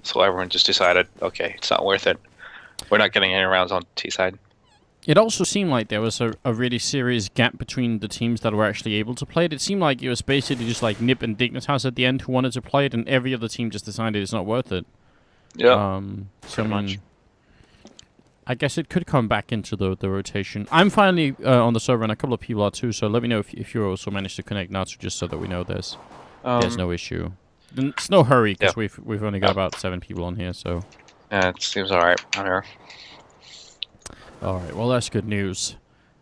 So everyone just decided, okay, it's not worth it. We're not getting any rounds on T side. It also seemed like there was a really serious gap between the teams that were actually able to play it. It seemed like it was basically just like Nip and Dignitas at the end who wanted to play it, and every other team just decided it's not worth it. Yeah. So I mean, I guess it could come back into the rotation. I'm finally on the server, and a couple of people are too. So let me know if you also managed to connect now, just so that we know there's no issue. It's no hurry because we've only got about 7 people on here. So yeah, it seems alright on here. Alright, well that's good news.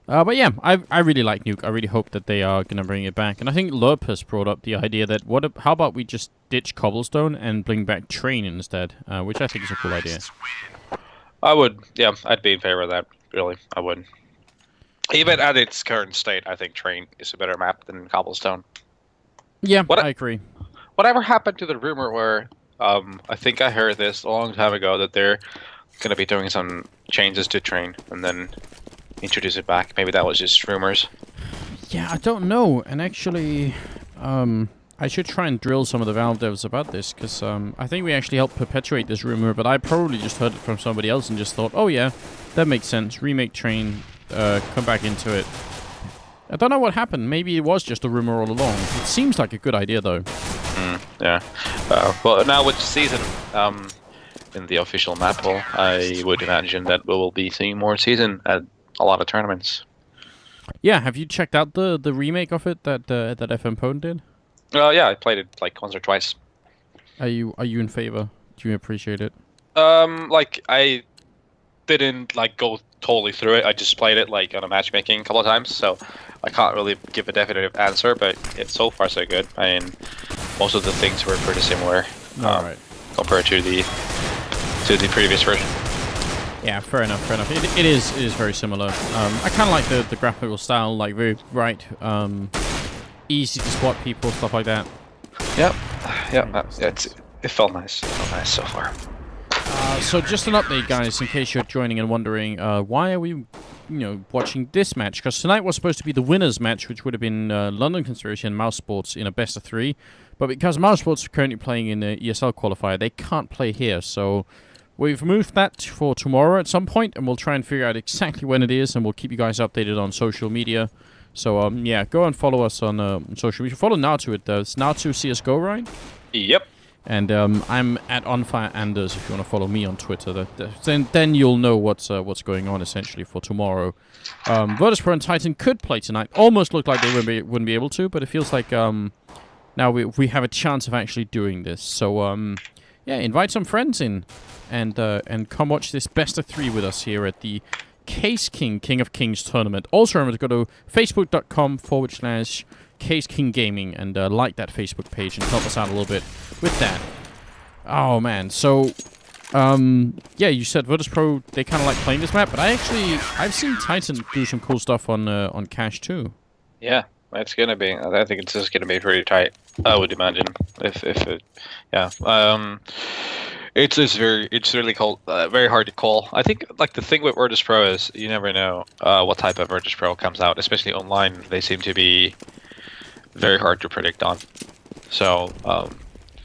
But yeah, I really like Nuke. I really hope that they are going to bring it back. And I think Lerp has brought up the idea that how about we just ditch Cobblestone and bring back Train instead, which I think is a cool idea. I would, yeah, I'd be in favor of that, really. I would. Even at its current state, I think Train is a better map than Cobblestone. Yeah, I agree. Whatever happened to the rumor where, I think I heard this a long time ago, that they're going to be doing some changes to Train and then introduce it back. Maybe that was just rumors. Yeah, I don't know. And actually, I should try and drill some of the Valve devs about this, because I think we actually helped perpetuate this rumor, but I probably just heard it from somebody else and just thought, oh yeah, that makes sense. Remake Train, come back into it. I don't know what happened. Maybe it was just a rumor all along. It seems like a good idea, though. Yeah. Well, now with the season, in the official map pool, I would imagine that we will be seeing more season at a lot of tournaments. Yeah, have you checked out the remake of it that FM Pwn did? Yeah, I played it like once or twice. Are you in favor? Do you appreciate it? Like I didn't like go totally through it. I just played it like on a matchmaking a couple of times, so I can't really give a definitive answer. But it's so far so good. I mean, most of the things were pretty similar compared to the previous version. Yeah, fair enough. It is very similar. I kind of like the graphical style, like very bright, easy to spot people, stuff like that. Yep. It felt nice. It felt nice so far. So just an update, guys, in case you're joining and wondering, why are we, watching this match? Because tonight was supposed to be the winners' match, which would have been London Conspiracy and Mouse Sports in a best of 3. But because Mouse Sports are currently playing in the ESL qualifier, they can't play here. So we've moved that for tomorrow at some point, and we'll try and figure out exactly when it is, and we'll keep you guys updated on social media. So, yeah, go and follow us on social media. Follow Natu. It's Natu CSGO, right? Yep. And I'm at OnFireAnders if you want to follow me on Twitter. Then you'll know what's going on essentially for tomorrow. Virtus.pro and Titan could play tonight. Almost looked like they wouldn't be able to, but it feels like now we have a chance of actually doing this. So yeah, invite some friends in and come watch this best of 3 with us here at the Caseking King of Kings tournament. Also remember to go to facebook.com/Caseking Gaming and like that Facebook page and help us out a little bit with that. Oh man, so yeah, you said Virtus.pro, they kind of like playing this map, but I've seen Titan do some cool stuff on Cash too. Yeah, it's gonna be. I think it's just gonna be pretty tight. I would imagine if it, yeah. It's really cold, very hard to call. I think like the thing with Virtus.pro is you never know what type of Virtus.pro comes out, especially online. They seem to be very hard to predict on. So it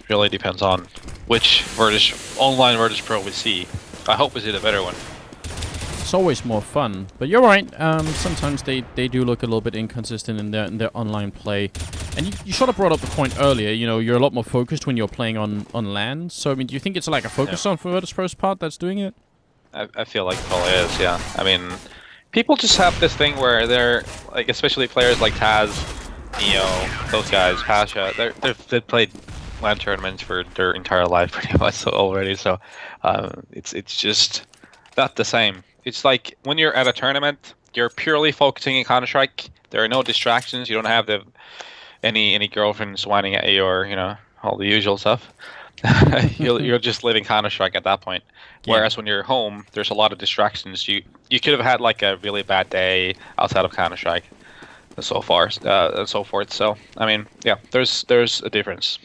really depends on which online Virtus.pro we see. I hope we see the better one. It's always more fun, but you're right. Sometimes they do look a little bit inconsistent in their online play. And you sort of brought up the point earlier. You're a lot more focused when you're playing on LAN. So I mean, do you think it's like a focus on for Virtus.pro's part that's doing it? I feel like it probably is. Yeah. I mean, people just have this thing where they're like, especially players like Taz, Neo, those guys, Pasha. They've played LAN tournaments for their entire life pretty much already. So it's just not the same. It's like when you're at a tournament, you're purely focusing in Counter-Strike. There are no distractions. You don't have any girlfriends whining at you or all the usual stuff. You're just living Counter-Strike at that point. Yeah. Whereas when you're home, there's a lot of distractions. You could have had like a really bad day outside of Counter-Strike, and so forth. So I mean, yeah, there's a difference.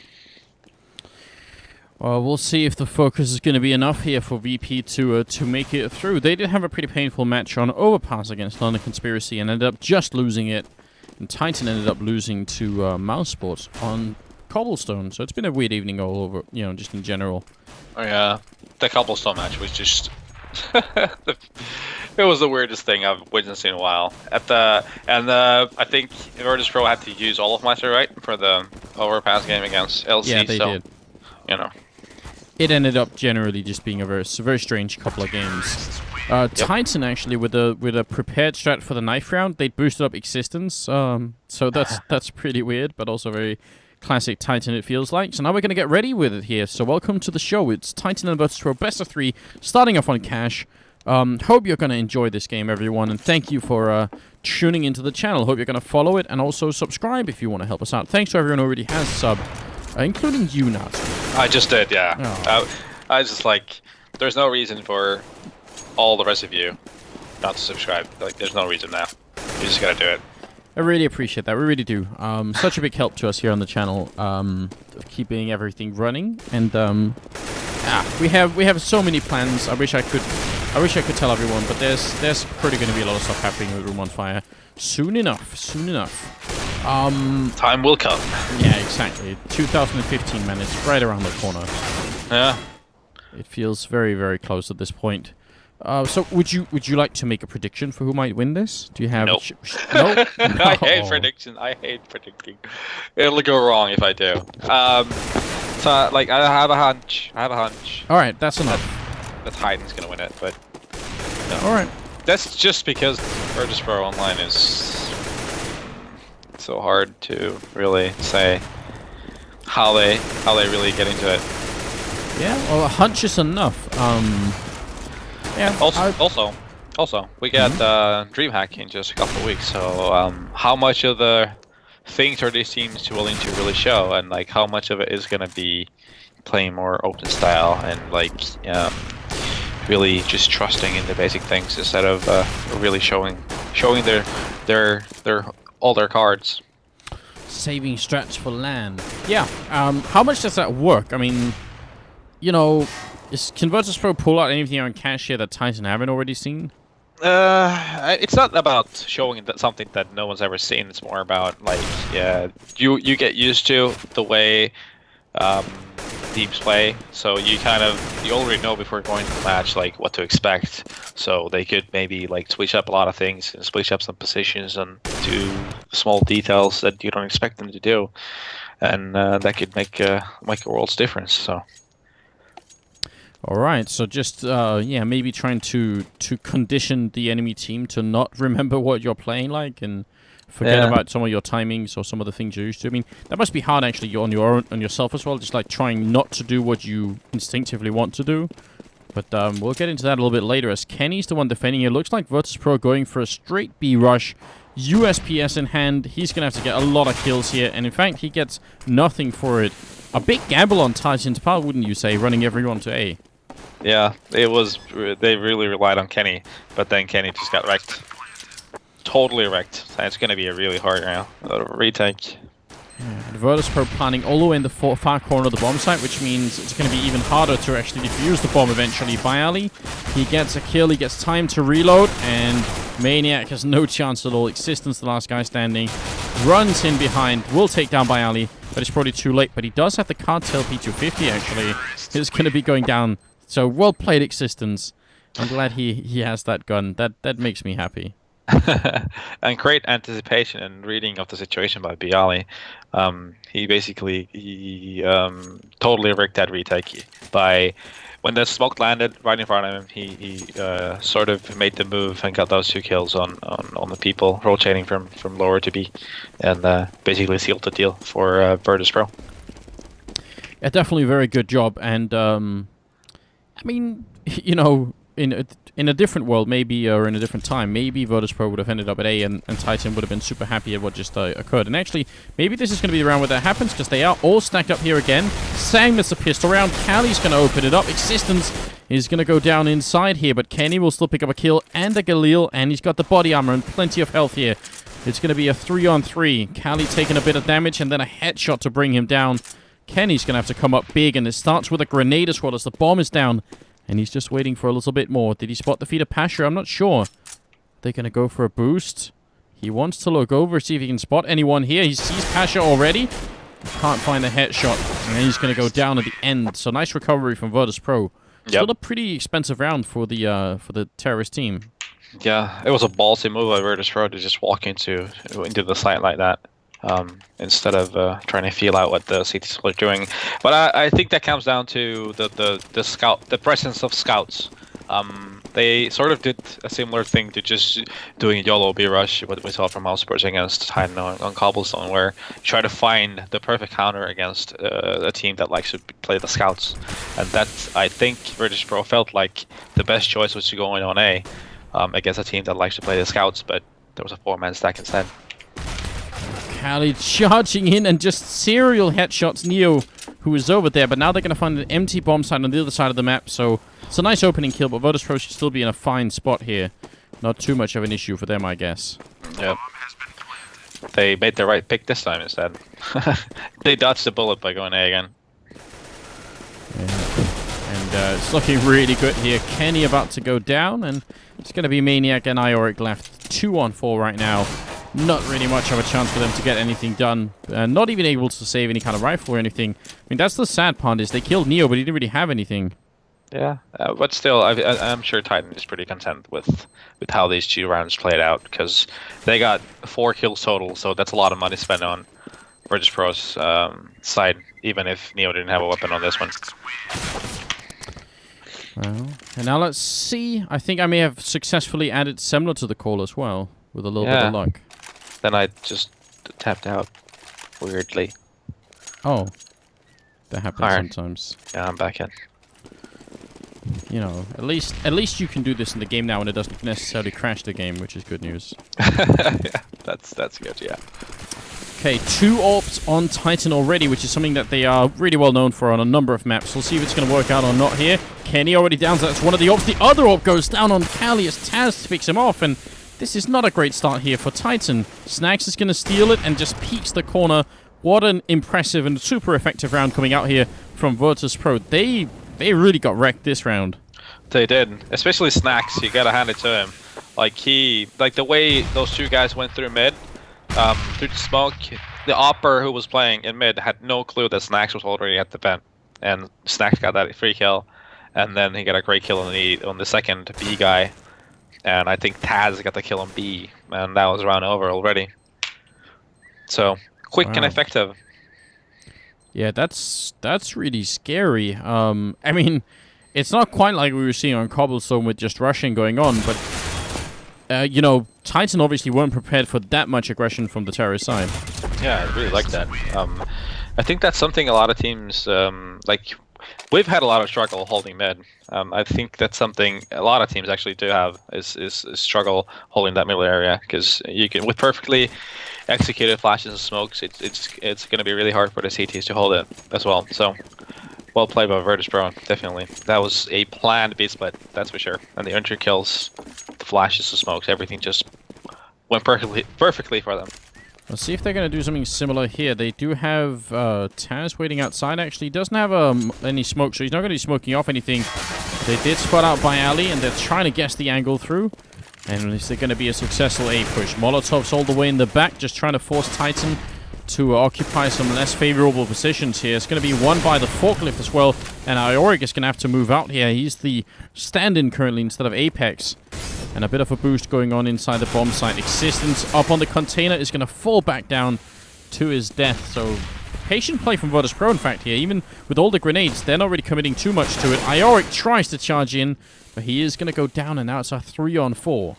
Well, we'll see if the focus is going to be enough here for VP to make it through. They did have a pretty painful match on Overpass against London Conspiracy and ended up just losing it. And Titan ended up losing to Mouse Sports on cobblestone. So it's been a weird evening all over, you know, just in general. Oh yeah, the cobblestone match was just it was the weirdest thing I've witnessed in a while. I think Virtus.pro had to use all of my right for the overpass game against LC. Yeah, they did. You know, it ended up generally just being a very strange couple of games. Titan actually with a prepared strat for the knife round, they boosted up existence. So that's pretty weird, but also very classic Titan, it feels like. So now we're going to get ready with it here. So welcome to the show. It's Titan and Virtus.pro best of 3, starting off on Cash. Hope you're going to enjoy this game, everyone, and thank you for tuning into the channel. Hope you're going to follow it and also subscribe if you want to help us out. Thanks to everyone who already has subbed, including you, Nat. I just did, yeah. Oh. I was just like, there's no reason for all the rest of you not to subscribe. Like, there's no reason now. You just gotta do it. I really appreciate that. We really do. Such a big help to us here on the channel, keeping everything running. And we have so many plans. I wish I could tell everyone, but there's pretty going to be a lot of stuff happening with Room on Fire soon enough. Soon enough. Time will come. Yeah, exactly. 2015, man. It's right around the corner. Yeah. It feels very, very close at this point. So would you like to make a prediction for who might win this? Do you have? Nope. No? No. I hate prediction. I hate predicting. It'll go wrong if I do. So like I have a hunch. All right, that's enough. The Titan's gonna win it, but no. All right. That's just because Virtus.pro Online is so hard to really say how they really get into it. Yeah. Well, a hunch is enough. Yeah. Also, we get DreamHack in just a couple of weeks. So, how much of the things are these teams willing to really show, and like how much of it is gonna be playing more open style and like really just trusting in the basic things instead of really showing their all their cards. Saving strats for LAN. Yeah. How much does that work? I mean, you know. Can Virtus.pro pull out anything on Cash here that Titan haven't already seen? It's not about showing that something that no one's ever seen. It's more about like, you get used to the way teams play, so you already know before going to the match like what to expect. So they could maybe like switch up a lot of things and switch up some positions and do small details that you don't expect them to do, and that could make a world's difference. So. All right, so just maybe trying to condition the enemy team to not remember what you're playing like and forget about some of your timings or some of the things you're used to. I mean, that must be hard actually on yourself as well, just like trying not to do what you instinctively want to do. But we'll get into that a little bit later as Kenny's the one defending it. Looks like Virtus.pro going for a straight B rush. USPS in hand. He's going to have to get a lot of kills here, and in fact, he gets nothing for it. A big gamble on Titan's part, wouldn't you say, running everyone to A? Yeah, it was. They really relied on Kenny, but then Kenny just got wrecked. Totally wrecked. So it's going to be a really hard retake. Yeah, Virtus.pro planning all the way in the far corner of the bomb site, which means it's going to be even harder to actually defuse the bomb eventually. Bialy, he gets a kill, he gets time to reload, and Maniac has no chance at all. Existence, the last guy standing, runs in behind, will take down Bialy, but it's probably too late. But he does have the cartel P250 actually. It's going to be going down. So well played, Existence. I'm glad he has that gun. That makes me happy. And great anticipation and reading of the situation by Bialy. He basically totally rigged that retake by when the smoke landed right in front of him. He sort of made the move and got those 2 kills on the people rotating from lower to B, and basically sealed the deal for Virtus.pro. Yeah, definitely a very good job. And I mean, you know, in a different world, maybe, or in a different time, maybe Virtus.pro would have ended up at A, and Titan would have been super happy at what just occurred. And actually, maybe this is going to be the round where that happens, because they are all stacked up here again. Same as the pistol round. Callie's going to open it up. Existence is going to go down inside here, but Kenny will still pick up a kill and a Galil, and he's got the body armor and plenty of health here. It's going to be a 3-on-3. Callie taking a bit of damage, and then a headshot to bring him down. Kenny's going to have to come up big, and it starts with a grenade as well as the bomb is down. And he's just waiting for a little bit more. Did he spot the feed of Pasha? I'm not sure. They're going to go for a boost. He wants to look over, see if he can spot anyone here. He sees Pasha already. Can't find a headshot, and he's going to go down at the end. So nice recovery from Virtus.pro. Still a pretty expensive round for the terrorist team. Yeah, it was a ballsy move by Virtus.pro to just walk into the site like that, instead of trying to feel out what the CTs were doing. But I think that comes down to the presence of scouts. They sort of did a similar thing to just doing YOLO B rush, what we saw from eSports against Titan on Cobblestone, where you try to find the perfect counter against a team that likes to play the scouts. And that, I think, Virtus.pro felt like the best choice was to go in on A against a team that likes to play the scouts, but there was a 4-man stack instead. Kali charging in and just serial headshots Neo, who is over there, but now they're going to find an empty bomb site on the other side of the map, so it's a nice opening kill, but Virtus.pro should still be in a fine spot here. Not too much of an issue for them, I guess. Yep. They made the right pick this time instead. They dodged the bullet by going A again. Yeah. And it's looking really good here. Kenny about to go down, and it's going to be Maniac and Ioric left 2-on-4 right now. Not really much of a chance for them to get anything done. Not even able to save any kind of rifle or anything. I mean, that's the sad part, is they killed Neo, but he didn't really have anything. Yeah, but still, I'm sure Titan is pretty content with how these 2 rounds played out, because they got 4 kills total, so that's a lot of money spent on Virtus.pro's side, even if Neo didn't have a weapon on this one. Well, and now let's see. I think I may have successfully added similar to the call as well, with a little bit of luck. Then I just tapped out, weirdly. Oh, that happens sometimes. Yeah, I'm back in. You know, at least you can do this in the game now, and it doesn't necessarily crash the game, which is good news. Yeah, that's good. Yeah. Okay, 2 AWPs on Titan already, which is something that they are really well known for on a number of maps. We'll see if it's going to work out or not here. Kenny already down, so that's one of the AWPs. The other AWP goes down on Kali as Taz picks him off, and this is not a great start here for Titan. Snags is going to steal it and just peeks the corner. What an impressive and super effective round coming out here from Virtus.pro. They really got wrecked this round. They did, especially Snacks. You gotta hand it to him. Like the way those 2 guys went through mid, through the smoke. The Opper who was playing in mid had no clue that Snacks was already at the vent, and Snacks got that free kill, and then he got a great kill on the second B guy, and I think Taz got the kill on B, and that was round over already. So quick and effective. Yeah, that's really scary. I mean, it's not quite like we were seeing on Cobblestone with just rushing going on, but you know, Titan obviously weren't prepared for that much aggression from the terrorist side. Yeah, I really like that. I think that's something a lot of teams, like, we've had a lot of struggle holding mid. I think that's something a lot of teams actually do have, is struggle holding that middle area, because you can, with perfectly executed flashes and smokes, it's going to be really hard for the CTs to hold it as well. So, well played by Virtus.pro, definitely. That was a planned B split, that's for sure. And the entry kills, the flashes, the smokes, everything just went perfectly for them. Let's see if they're going to do something similar here. They do have Taz waiting outside, actually. He doesn't have any smoke, so he's not going to be smoking off anything. They did spot out by Ali, and they're trying to guess the angle through. And is there going to be a successful A push? Molotov's all the way in the back, just trying to force Titan to occupy some less favorable positions here. It's going to be won by the forklift as well, and Ioric is going to have to move out here. He's the stand-in currently instead of Apex. And a bit of a boost going on inside the bomb site. Existence up on the container is going to fall back down to his death. So, patient play from Virtus.pro, in fact, here. Even with all the grenades, they're not really committing too much to it. Ioric tries to charge in, but he is going to go down, and now it's a 3-on-4.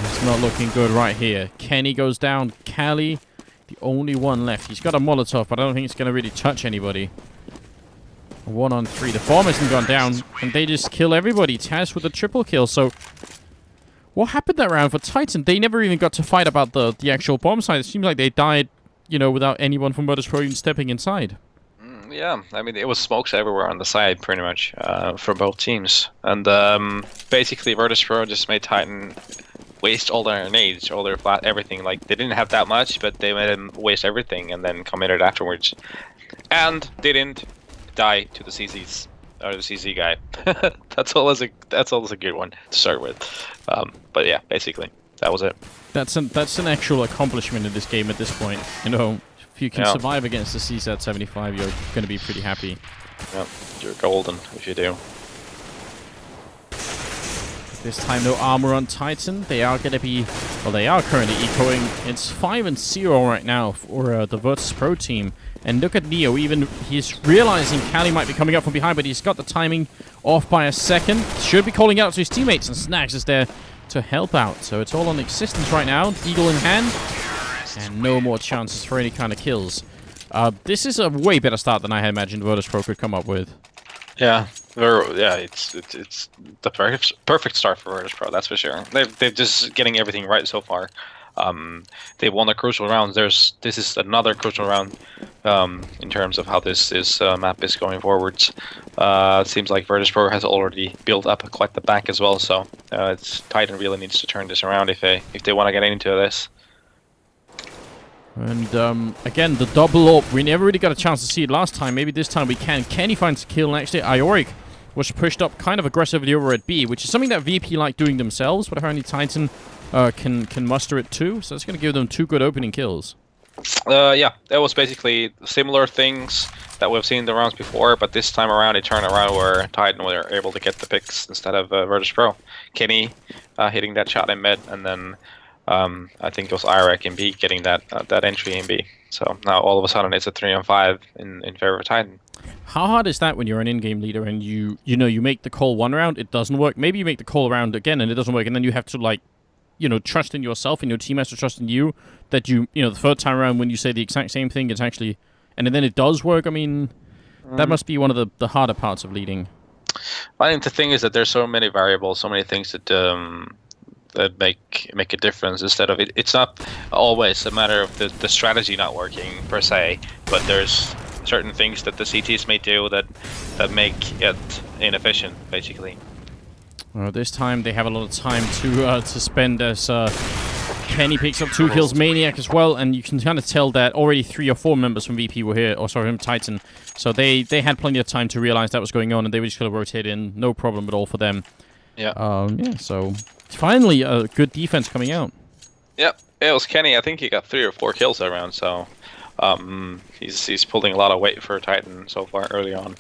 It's not looking good right here. Kenny goes down. Kali, the only one left. He's got a Molotov, but I don't think it's going to really touch anybody. 1-on-3. The bomb hasn't gone down, and they just kill everybody. Taz with a triple kill. So, what happened that round for Titan? They never even got to fight about the actual bomb site. It seems like they died, you know, without anyone from Virtus.pro even stepping inside. Yeah, I mean, it was smokes everywhere on the side, pretty much, for both teams. And basically, Virtus.pro just made Titan waste all their nades, all their flat, everything. Like, they didn't have that much, but they made them waste everything and then committed afterwards. And they didn't die to the CZs, or the CZ guy. that's always a good one to start with. But yeah, basically, that was it. That's an actual accomplishment in this game at this point. You know, If you can survive against the CZ-75, you're going to be pretty happy. Yep, you're golden if you do. This time, no armor on Titan. They are going to be... Well, they are currently ecoing. It's 5-0 right now for the Virtus.pro team. And look at Neo. Even he's realizing Cali might be coming up from behind, but he's got the timing off by a second. Should be calling out to his teammates, and Snags is there to help out. So it's all on existence right now. Eagle in hand. And no more chances for any kind of kills. This is a way better start than I had imagined Virtus.pro could come up with. Yeah, it's the perfect start for Virtus.pro, that's for sure. They're just getting everything right so far. They won a crucial round. This is another crucial round in terms of how this map is going forwards. It seems like Virtus.pro has already built up quite the back as well. So Titan really needs to turn this around if they want to get into this. And again, the double AWP, we never really got a chance to see it last time. Maybe this time we can. Kenny finds a kill, and actually Ioric was pushed up kind of aggressively over at B, which is something that VP like doing themselves, but apparently Titan can muster it too, so it's going to give them 2 good opening kills. Yeah, that was basically similar things that we've seen in the rounds before, but this time around it turned around where Titan were able to get the picks instead of Virtus.pro. Kenny hitting that shot in mid, and then I think it was Iraq in B getting that entry in B. So now all of a sudden it's a 3-on-5 in favor of Titan. How hard is that when you're an in-game leader and you make the call one round, it doesn't work. Maybe you make the call around again and it doesn't work, and then you have to trust in yourself and your team has to trust in you that the third time around when you say the exact same thing, it's actually, and then it does work. I mean, that must be one of the harder parts of leading. I think the thing is that there's so many variables, so many things that make a difference. Instead of it's not always a matter of the strategy not working per se, but there's certain things that the CTs may do that make it inefficient, basically. This time they have a lot of time to spend as Kenny picks up 2 kills, Maniac as well, and you can kind of tell that already 3 or 4 members from VP were here, or sorry, from Titan. So they had plenty of time to realize that was going on, and they were just going to rotate in, no problem at all for them. Yeah. So finally a good defense coming out. Yep, it was Kenny. I think he got 3 or 4 kills that round, so he's pulling a lot of weight for Titan so far early on.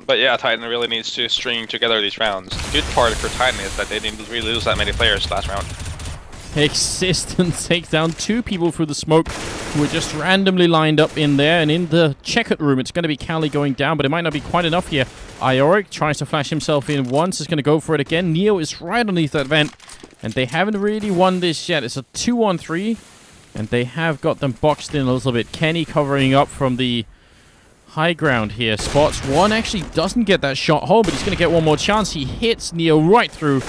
But yeah, Titan really needs to string together these rounds. The good part for Titan is that they didn't really lose that many players last round. Existence takes down 2 people through the smoke who were just randomly lined up in there, and in the checkered room it's going to be Cali going down, but it might not be quite enough here. Ioric tries to flash himself in once, is going to go for it again. Neo is right underneath that vent, and they haven't really won this yet. It's a 2-on-3, and they have got them boxed in a little bit. Kenny covering up from the high ground here. Spots one, actually doesn't get that shot home, but he's going to get one more chance. He hits Neo right through,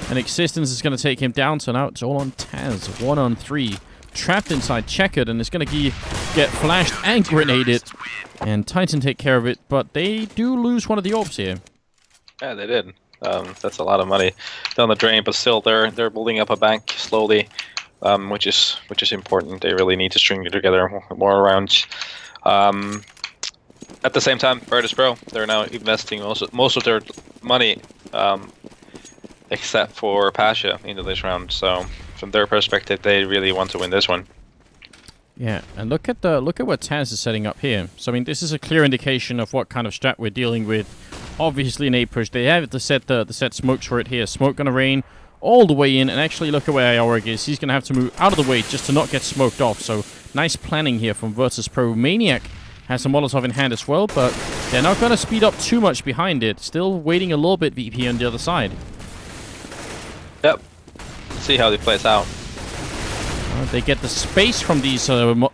and Existence is going to take him down. So now it's all on Taz. 1-on-3. Trapped inside checkered, and it's going to get flashed and grenaded. And Titan take care of it, but they do lose one of the orbs here. Yeah, they did. That's a lot of money down the drain, but still they're building up a bank slowly, which is important. They really need to string it together more rounds. At the same time, Virtus.pro, they're now investing most of their money, except for Pasha, into this round. So from their perspective, they really want to win this one. Yeah, and look at what Taz is setting up here. So I mean, this is a clear indication of what kind of strat we're dealing with. Obviously, an A push. They have the set smokes for it here. Smoke gonna rain all the way in, and actually look at where Ioric is. He's gonna have to move out of the way just to not get smoked off. So nice planning here from Virtus.pro. Maniac has some Molotov in hand as well, but they're not gonna speed up too much behind it. Still waiting a little bit, VP on the other side. Yep. Let's see how it plays out. They get the space from these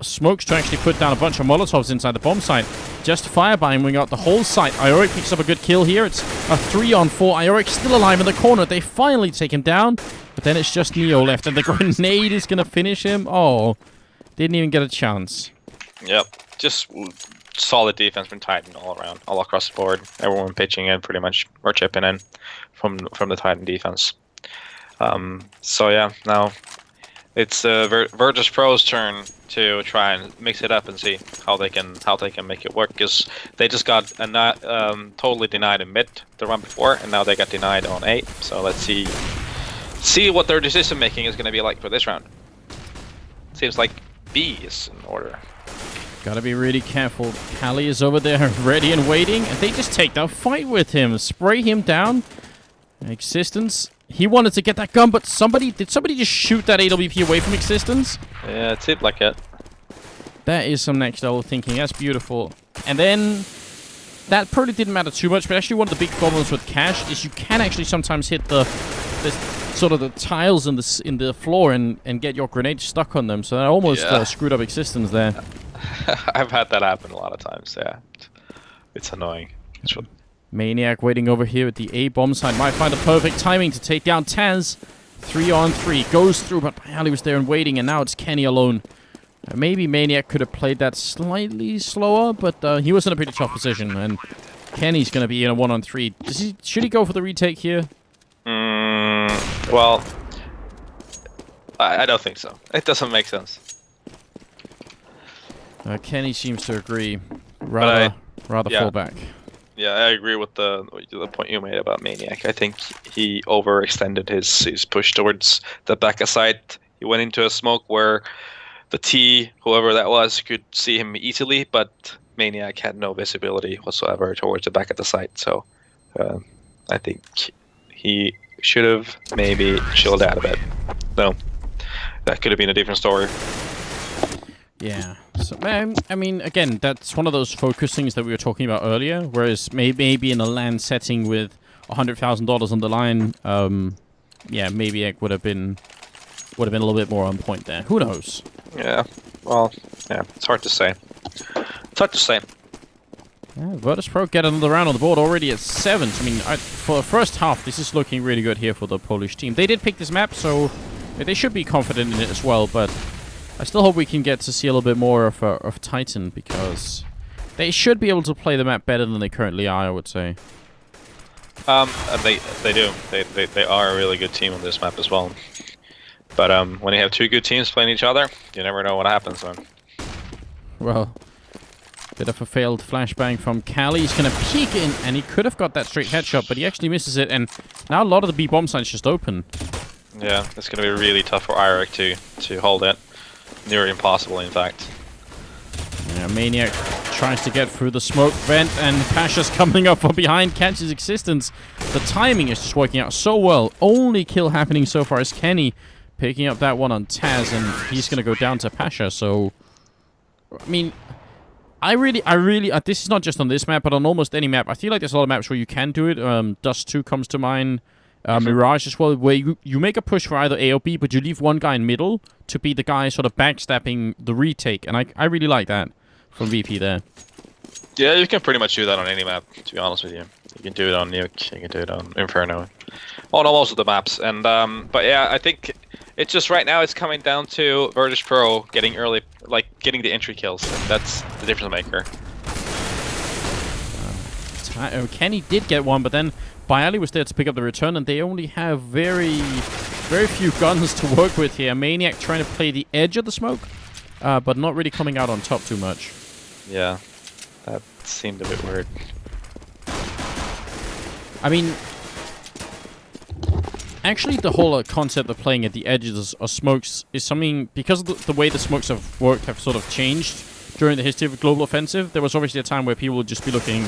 smokes to actually put down a bunch of Molotovs inside the bomb site. Just firebombing out the whole site. Ioric picks up a good kill here. It's a 3-on-4. Ioric still alive in the corner. They finally take him down, but then it's just Neo left, and the grenade is going to finish him. Oh, didn't even get a chance. Yep. Just solid defense from Titan all around, all across the board. Everyone pitching in pretty much, or chipping in from the Titan defense. So yeah, now it's Virtus.pro's turn to try and mix it up and see how they can make it work, because they just got totally denied in mid the run before, and now they got denied on A. So let's see what their decision making is going to be like for this round. Seems like B is in order. Gotta be really careful. Callie is over there ready and waiting, and they just take the fight with him. Spray him down. Existence. He wanted to get that gun, but did somebody just shoot that AWP away from Existence? Yeah, it seemed like it. That is some next level thinking. That's beautiful. And then that probably didn't matter too much, but actually one of the big problems with Cash is you can actually sometimes hit the sort of the tiles in the floor and get your grenade stuck on them. So that almost screwed up Existence there. I've had that happen a lot of times. Yeah, it's annoying. Maniac waiting over here at the A bomb site might find the perfect timing to take down Taz. 3-on-3 goes through, but Ali was there and waiting, and now it's Kenny alone. Maybe Maniac could have played that slightly slower, but he was in a pretty tough position, and Kenny's going to be in a 1-on-3. Should he go for the retake here? Well, I don't think so. It doesn't make sense. Kenny seems to agree. Rather fall back. Yeah, I agree with the point you made about Maniac. I think he overextended his push towards the back of sight. He went into a smoke where the T, whoever that was, could see him easily, but Maniac had no visibility whatsoever towards the back of the site. So I think he should have maybe chilled out a bit. No, that could have been a different story. Yeah. So, I mean, again, that's one of those focus things that we were talking about earlier. Whereas maybe in a LAN setting with $100,000 on the line, yeah, maybe it would have been a little bit more on point there. Who knows? Yeah. Well, yeah, it's hard to say. It's hard to say. Yeah, Virtus.pro get another round on the board already at 7. I mean, for the first half, this is looking really good here for the Polish team. They did pick this map, so they should be confident in it as well, but I still hope we can get to see a little bit more of Titan, because they should be able to play the map better than they currently are, I would say. They do. They are a really good team on this map as well. But when you have two good teams playing each other, you never know what happens, man. Well, bit of a failed flashbang from Callie. He's going to peek in, and he could have got that straight headshot, but he actually misses it, and now a lot of the B bomb sites just open. Yeah, it's going to be really tough for Irek to hold it. Near impossible, in fact. Yeah, Maniac tries to get through the smoke vent, and Pasha's coming up from behind, catches Existence. The timing is just working out so well. Only kill happening so far is Kenny picking up that one on Taz, and he's going to go down to Pasha, so I mean, I really, this is not just on this map, but on almost any map. I feel like there's a lot of maps where you can do it. Dust 2 comes to mind. Mirage as well, where you make a push for either A or B, but you leave one guy in middle to be the guy sort of backstabbing the retake, and I really like that from VP there. Yeah, you can pretty much do that on any map, to be honest with you. You can do it on Nuke, you can do it on Inferno, on most of the maps. And but yeah, I think it's just right now it's coming down to Virtus.pro getting getting the entry kills. That's the difference maker. Kenny did get one, but then Bialy was there to pick up the return, and they only have very few guns to work with here. Maniac trying to play the edge of the smoke, but not really coming out on top too much. Yeah, that seemed a bit weird. I mean, actually the whole concept of playing at the edges of smokes is something, because of the way the smokes have worked have sort of changed during the history of Global Offensive. There was obviously a time where people would just be looking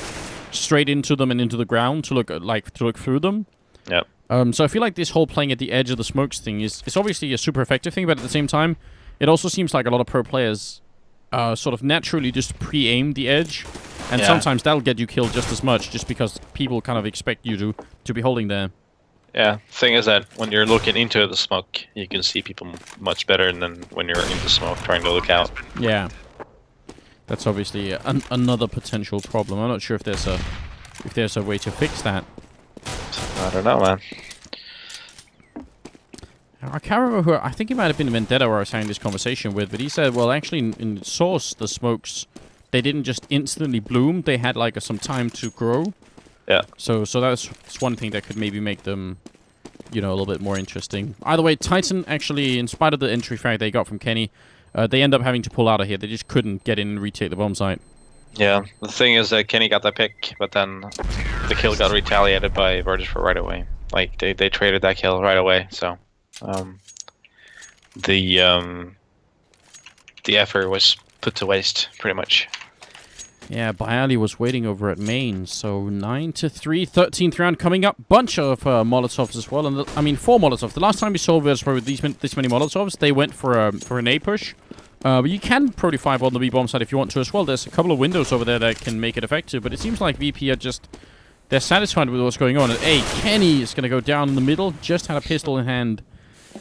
straight into them and into the ground to look through them. Yep. So I feel like this whole playing at the edge of the smokes thing is obviously a super effective thing, but at the same time, it also seems like a lot of pro players sort of naturally just pre-aim the edge, and sometimes that'll get you killed just as much, just because people kind of expect you to be holding there. Yeah, thing is that when you're looking into the smoke, you can see people much better than when you're in the smoke trying to look out. Yeah. That's obviously another potential problem. I'm not sure if there's a way to fix that. I don't know, man. I can't remember who. I think it might have been Vendetta where I was having this conversation with, but he said, well, actually, in Source, the smokes, they didn't just instantly bloom. They had some time to grow. Yeah. So that's one thing that could maybe make them, a little bit more interesting. Either way, Titan actually, in spite of the entry frag they got from Kenny, they end up having to pull out of here. They just couldn't get in and retake the bomb site. Yeah, the thing is that Kenny got that pick, but then the kill got retaliated by Virtus.pro right away. They traded that kill right away, so the effort was put to waste, pretty much. Yeah, Bialy was waiting over at main, so 9-3, 13th round coming up. Bunch of Molotovs as well, and I mean 4 Molotovs. The last time we saw Virtus.pro with this many Molotovs, they went for an A push. But you can Pro D5 on the B bomb side if you want to as well. There's a couple of windows over there that can make it effective, but it seems like VP are just... They're satisfied with what's going on. And Kenny is going to go down in the middle, just had a pistol in hand.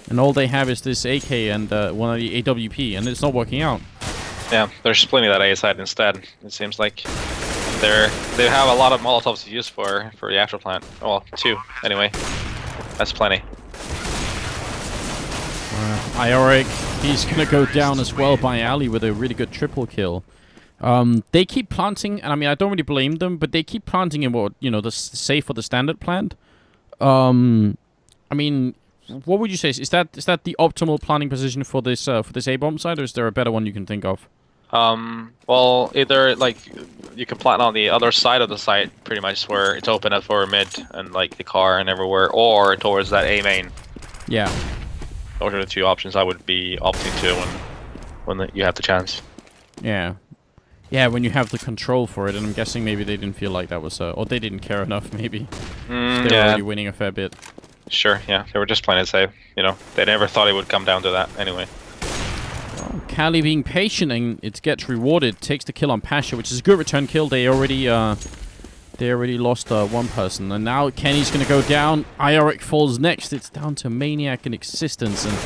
And all they have is this AK and one of the AWP, and it's not working out. Yeah, they're splitting that A side instead. It seems like they have a lot of Molotovs to use for the actual plant. Well, 2 anyway. That's plenty. Ioric, he's gonna go down as well by Ali with a really good triple kill. They keep planting, and I mean I don't really blame them, but they keep planting in what the safe for the standard plant. I mean, what would you say? Is that the optimal planting position for this A bomb side, or is there a better one you can think of? Well, either like you can plant on the other side of the site, pretty much where it's open up for mid and like the car and everywhere, or towards that A main. Yeah. Those are the 2 options I would be opting to when you have the chance. Yeah. Yeah, when you have the control for it, and I'm guessing maybe they didn't feel like that was, or they didn't care enough, maybe. They were already winning a fair bit. Sure, yeah, they were just playing it safe. They never thought it would come down to that anyway. Well, Cali being patient, and it gets rewarded. Takes the kill on Pasha, which is a good return kill. They already lost one person, and now Kenny's gonna go down. Ioric falls next. It's down to Maniac and Existence, and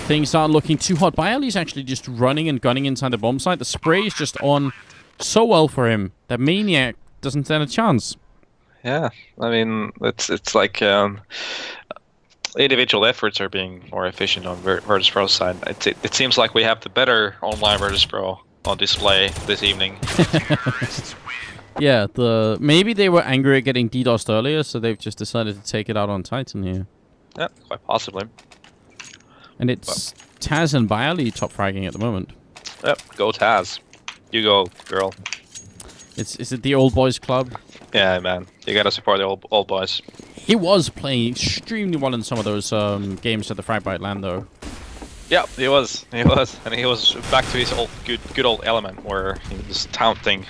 things aren't looking too hot. Bialy's actually just running and gunning inside the bomb site. The spray is just on so well for him that Maniac doesn't stand a chance. Yeah, I mean, it's like individual efforts are being more efficient on Virtus.pro side. It seems like we have the better online Virtus.pro on display this evening. Yeah, maybe they were angry at getting DDoSed earlier, so they've just decided to take it out on Titan here. Yeah, quite possibly. And it's Taz and Bialy top fragging at the moment. Yep, go Taz. You go, girl. Is it the old boys club? Yeah, man. You gotta support the old boys. He was playing extremely well in some of those games at the Fragbyte LAN, though. Yeah, he was. And he was back to his old good old element where he was taunting.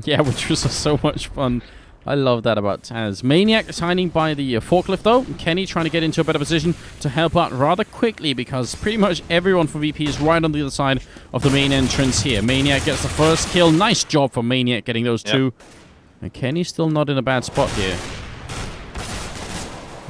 Yeah, which was so much fun. I love that about Taz. Maniac signing by the forklift, though. Kenny trying to get into a better position to help out rather quickly, because pretty much everyone from VP is right on the other side of the main entrance here. Maniac gets the first kill. Nice job for Maniac getting those 2. And Kenny's still not in a bad spot here.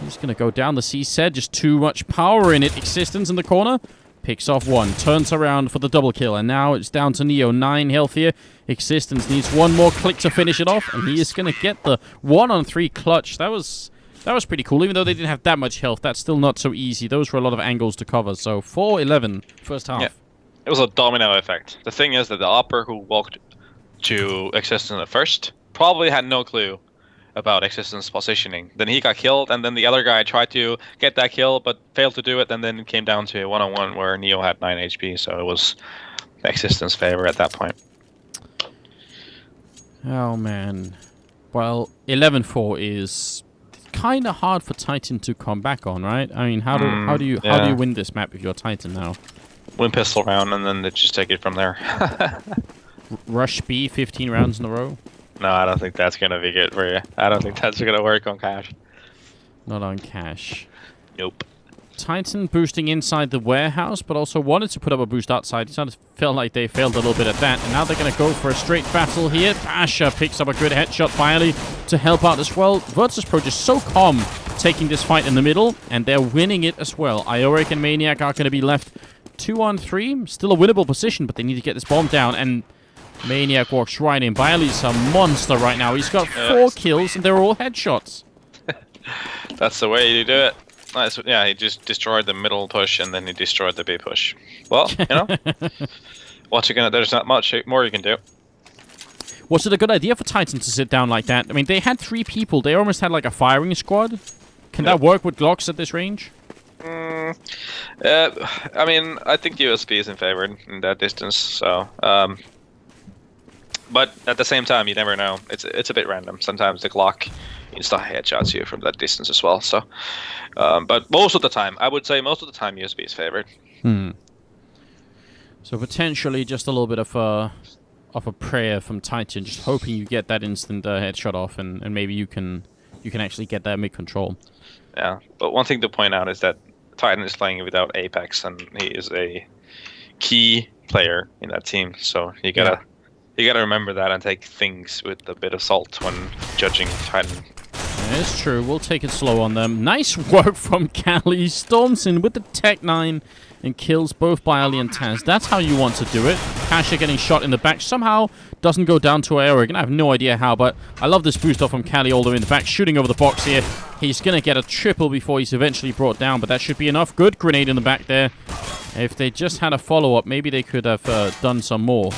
He's going to go down the C set. Just too much power in it. Existence in the corner. Picks off 1. Turns around for the double kill. And now it's down to Neo. 9 health here. Existence needs one more click to finish it off. And he is going to get the 1-on-3 clutch. That was pretty cool. Even though they didn't have that much health, that's still not so easy. Those were a lot of angles to cover. So 4-11 first half. Yeah. It was a domino effect. The thing is that the upper who walked to Existence at first probably had no clue about Existence positioning. Then he got killed, and then the other guy tried to get that kill, but failed to do it, and then it came down to a 1-on-1 where Neo had 9 HP, so it was Existence favor at that point. Oh, man. Well, 11-4 is kind of hard for Titan to come back on, right? I mean, how do you win this map if you're Titan now? Win pistol round, and then they just take it from there. Rush B 15 rounds in a row? No, I don't think that's gonna be good for you. I don't think that's gonna work on Cash. Not on Cash. Nope. Titan boosting inside the warehouse, but also wanted to put up a boost outside. It sort of felt like they failed a little bit at that, and now they're going to go for a straight battle here. Pasha picks up a good headshot finally to help out as well. Virtus.pro just so calm taking this fight in the middle, and they're winning it as well. Ioric and Maniac are going to be left 2-on-3. Still a winnable position, but they need to get this bomb down, and Maniac walks right in. Bialy's a monster right now. He's got 4 kills, and they're all headshots. That's the way you do it. Nice. Yeah, he just destroyed the middle push, and then he destroyed the B push. Well, what you gonna? There's not much more you can do. Was it a good idea for Titan to sit down like that? I mean, they had 3 people. They almost had like a firing squad. Can that work with Glocks at this range? I mean, I think USB is in favor in that distance. So, but at the same time, you never know. It's a bit random. Sometimes the Glock insta headshots you from that distance as well. So, but most of the time, I would say most of the time USB is favored. So potentially just a little bit of a prayer from Titan, just hoping you get that instant headshot off, and maybe you can actually get that mid control. Yeah, but one thing to point out is that Titan is playing without Apex, and he is a key player in that team. So you gotta remember that and take things with a bit of salt when judging Titan. Yeah, it's true. We'll take it slow on them. Nice work from Cali. Storms in with the Tech 9 and kills both Bialy and Taz. That's how you want to do it. Pasha getting shot in the back. Somehow doesn't go down to Aeroig. I have no idea how, but I love this boost off from Cali all the way in the back. Shooting over the box here. He's going to get a triple before he's eventually brought down, but that should be enough. Good grenade in the back there. If they just had a follow-up, maybe they could have done some more.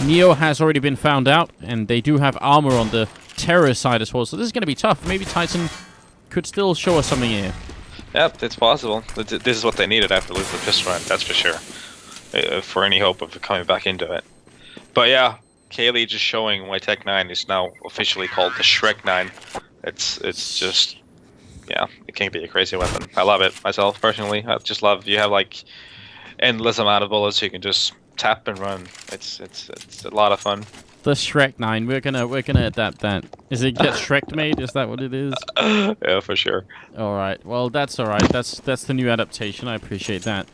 Neo has already been found out, and they do have armor on the terror side as well, so this is going to be tough. Maybe Titan could still show us something here. Yep, it's possible. This is what they needed after losing the pistol round, that's for sure. For any hope of coming back into it. But yeah, Kaylee just showing why Tech 9 is now officially called the Shrek 9. It's just, yeah, it can be a crazy weapon. I love it myself personally. I just love you have like endless amount of bullets, so you can just tap and run. It's a lot of fun. The Shrek 9, we're gonna adapt that. Is it get Shrek made? Is that what it is? Yeah, for sure. All right. Well, that's all right. That's the new adaptation. I appreciate that.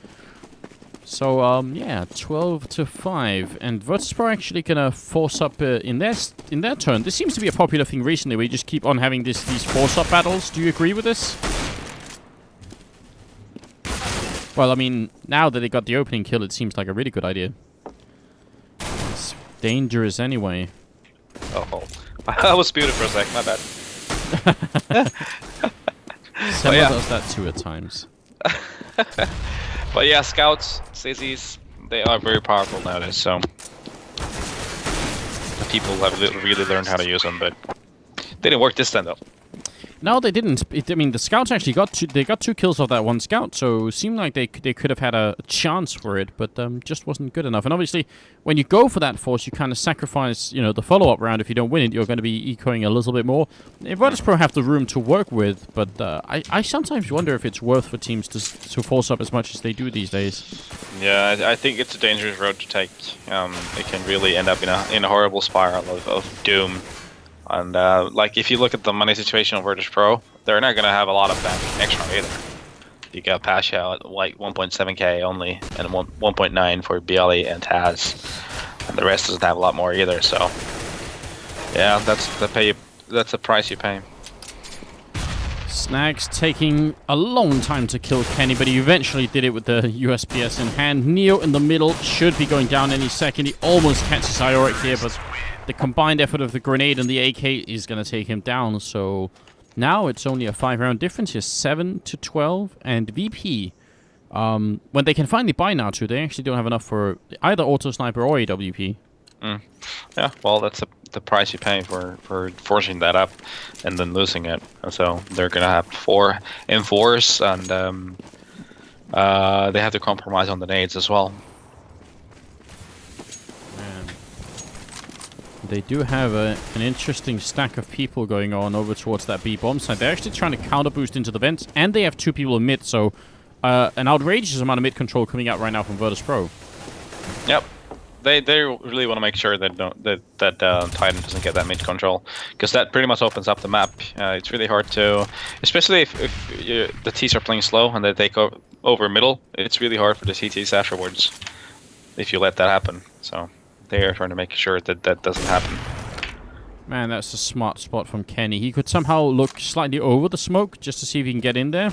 So yeah, 12-5, and Virtus.pro actually gonna force up in their turn. This seems to be a popular thing recently, where you just keep on having these force up battles. Do you agree with this? Well, I mean, now that they got the opening kill, it seems like a really good idea. It's dangerous anyway. Oh, I was muted for a sec. My bad. Someone does that too at times. But yeah, scouts, CZs, they are very powerful nowadays. So people have really learned how to use them, but they didn't work this time though. No, they didn't. I mean, the scouts actually got two kills off that one scout, so it seemed like they could have had a chance for it, but just wasn't good enough. And obviously, when you go for that force, you kind of sacrifice, you know, the follow-up round. If you don't win it, you're going to be ecoing a little bit more. Virtus.pro have the room to work with, but I sometimes wonder if it's worth for teams to force up as much as they do these days. Yeah, I think it's a dangerous road to take. It can really end up in a horrible spiral of doom. And like if you look at the money situation of Virtus.pro, they're not gonna have a lot of that extra either. You got Pasha at like 1.7k only, and 1.9 for Bialy and Taz, and the rest doesn't have a lot more either. So yeah, that's the price you pay. Snags taking a long time to kill Kenny, but he eventually did it with the USPS in hand. Neo in the middle should be going down any second. He almost catches Ioric here, but the combined effort of the grenade and the AK is going to take him down. So now it's only a 5-round difference here, 7-12. And VP, when they can finally buy now too, they actually don't have enough for either Auto Sniper or AWP. Yeah, well, that's the price you pay for forcing that up and then losing it. So they're gonna have 4 M4s, and they have to compromise on the nades as well. Man. They do have an interesting stack of people going on over towards that B bomb side. They're actually trying to counter boost into the vents, and they have 2 people in mid. So an outrageous amount of mid control coming out right now from Virtus.pro. Yep. They really want to make sure that Titan doesn't get that mid control, because that pretty much opens up the map. It's really hard to, especially if the T's are playing slow and they take over middle. It's really hard for the CTs afterwards if you let that happen. So they are trying to make sure that that doesn't happen. Man, that's a smart spot from Kenny. He could somehow look slightly over the smoke just to see if he can get in there.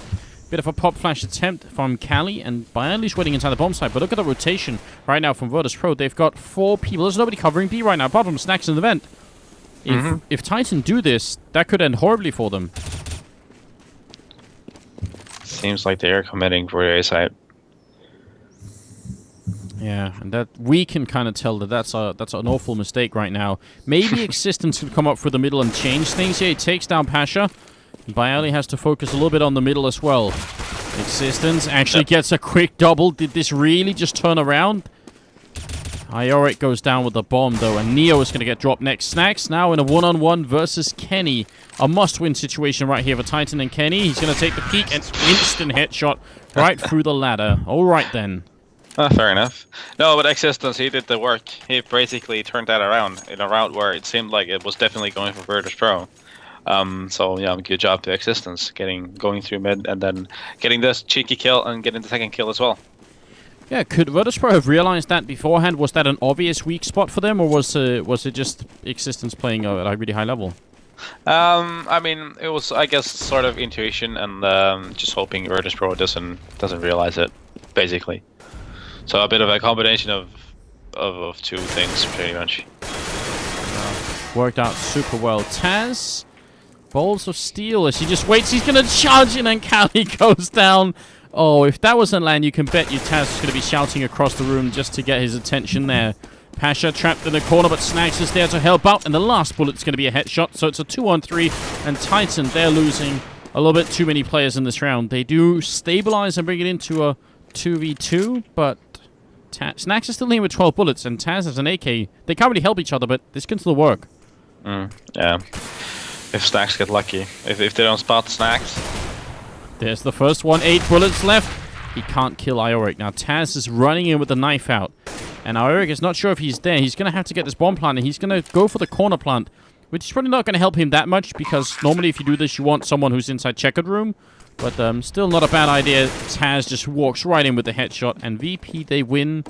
Bit of a pop flash attempt from Cali, and Bialy's waiting inside the bomb site. But look at the rotation right now from Virtus.pro. They've got 4 people. There's nobody covering B right now, apart from Snacks in the vent. If Titan do this, that could end horribly for them. Seems like they are committing for the A site. Yeah, and that we can kind of tell that that's an awful mistake right now. Maybe Existence could come up through the middle and change things here. He takes down Pasha. Bialy has to focus a little bit on the middle as well. Existence actually gets a quick double. Did this really just turn around? Ioric goes down with the bomb, though, and Neo is going to get dropped next. Snacks now in a one-on-one versus Kenny. A must-win situation right here for Titan and Kenny. He's going to take the peek and instant headshot right through the ladder. All right, then. Fair enough. No, but Existence, he did the work. He basically turned that around in a route where it seemed like it was definitely going for Virtus.pro. So yeah, good job to Existence going through mid and then getting this cheeky kill and getting the second kill as well. Yeah, could Virtus.pro have realized that beforehand? Was that an obvious weak spot for them, or was it just Existence playing at a really high level? I mean, it was, I guess, sort of intuition and just hoping Virtus.pro doesn't realize it, basically. So a bit of a combination of two things, pretty much. Worked out super well. Taz, Balls of Steel, as he just waits, he's going to charge in and Cali goes down. Oh, if that wasn't land, you can bet you Taz is going to be shouting across the room just to get his attention there. Pasha trapped in the corner, but Snags is there to help out, and the last bullet's going to be a headshot, so it's a 2-on-3, and Titan, they're losing a little bit too many players in this round. They do stabilize and bring it into a 2v2, but Snags is still in with 12 bullets, and Taz has an AK. They can't really help each other, but this can still work. Yeah. If Snags get lucky. If they don't spot Snags. There's the first one, 8 bullets left. He can't kill Ioric. Now Taz is running in with the knife out. And Ioric is not sure if he's there. He's going to have to get this bomb plant, and he's going to go for the corner plant, which is probably not going to help him that much, because normally if you do this, you want someone who's inside checkered room. But still not a bad idea. Taz just walks right in with the headshot, and VP, they win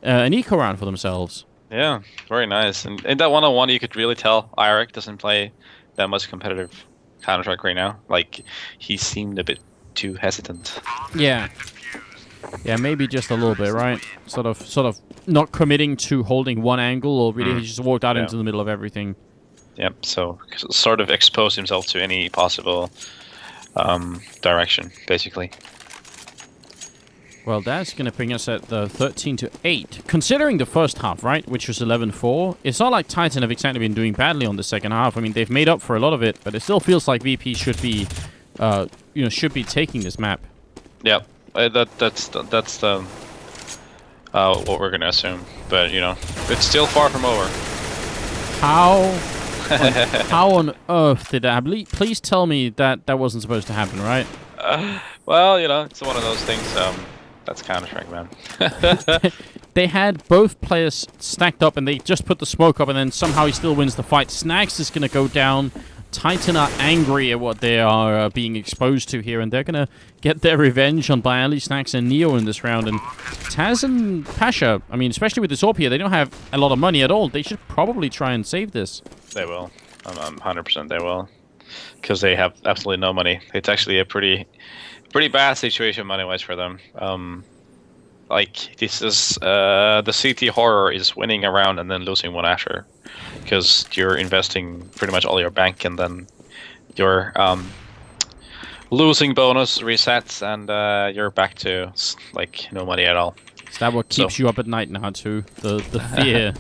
an eco round for themselves. Yeah, very nice. And in that one-on-one, you could really tell Ioric doesn't play that much competitive Counter-Strike right now. Like, he seemed a bit too hesitant. Yeah. Yeah, maybe just a little bit, right? Sort of not committing to holding one angle, or really he just walked out into the middle of everything. Yep, so sort of exposed himself to any possible direction, basically. Well, that's going to bring us at the 13-8. Considering the first half, right, which was 11-4, it's not like Titan have exactly been doing badly on the second half. I mean, they've made up for a lot of it, but it still feels like VP should be, should be taking this map. Yep, that's the what we're gonna assume. But it's still far from over. How on earth did that happen? Please tell me that wasn't supposed to happen, right? Well, it's one of those things. That's Counter-Strike, man. They had both players stacked up, and they just put the smoke up, and then somehow he still wins the fight. Snags is going to go down. Titan are angry at what they are being exposed to here, and they're going to get their revenge on Bialy, Snags, and Neo in this round. And Taz and Pasha, I mean, especially with this AWP here, they don't have a lot of money at all. They should probably try and save this. They will. I'm 100% they will. Because they have absolutely no money. It's actually a pretty bad situation money-wise for them. Like, this is the CT horror is winning a round and then losing one after, because you're investing pretty much all your bank, and then your losing bonus resets, and you're back to like no money at all. Is that what keeps you up at night now too? The fear.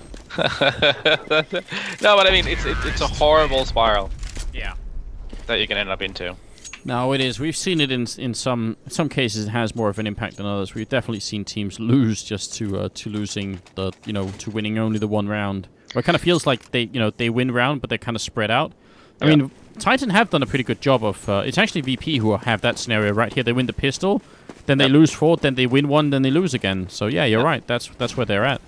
No, but I mean it's a horrible spiral. Yeah. That you can end up into. No, it is. We've seen it in some cases. It has more of an impact than others. We've definitely seen teams lose just to losing to winning only the one round. Or it kind of feels like they win round, but they're kind of spread out. I mean, Titan have done a pretty good job of. It's actually VP who have that scenario right here. They win the pistol, then they lose 4, then they win 1, then they lose again. So yeah, you're right. That's where they're at.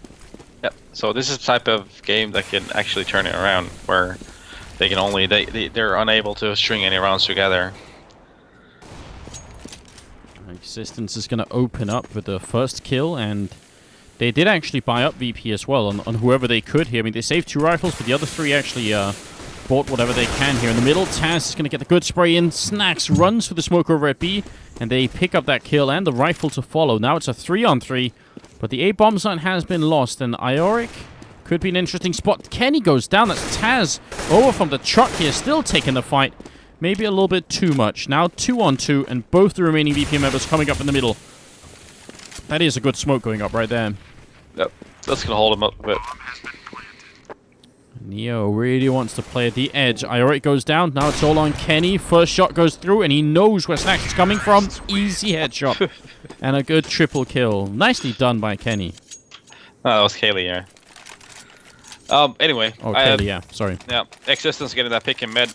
Yep. So this is the type of game that can actually turn it around, where they can only they're unable to string any rounds together. Existence is going to open up with the first kill, and they did actually buy up VP as well on whoever they could here. I mean, they saved 2 rifles, but the other 3 actually bought whatever they can here. In the middle, Taz is going to get the good spray in. Snags runs for the smoke over at B, and they pick up that kill and the rifle to follow. Now it's a 3-on-3, but the A-bomb zone has been lost, and Ioric could be an interesting spot. Kenny goes down. That's Taz over from the truck here, still taking the fight. Maybe a little bit too much. Now 2-on-2, and both the remaining VP members coming up in the middle. That is a good smoke going up right there. Yep, that's going to hold him up a bit. Neo really wants to play at the edge. Ioric goes down. Now it's all on Kenny. First shot goes through, and he knows where Snags is coming from. Easy headshot. And a good triple kill. Nicely done by Kenny. Oh, that was Kaylee, yeah. Anyway. Oh, Kaylee, yeah. Sorry. Yeah, Existence getting that pick in mid.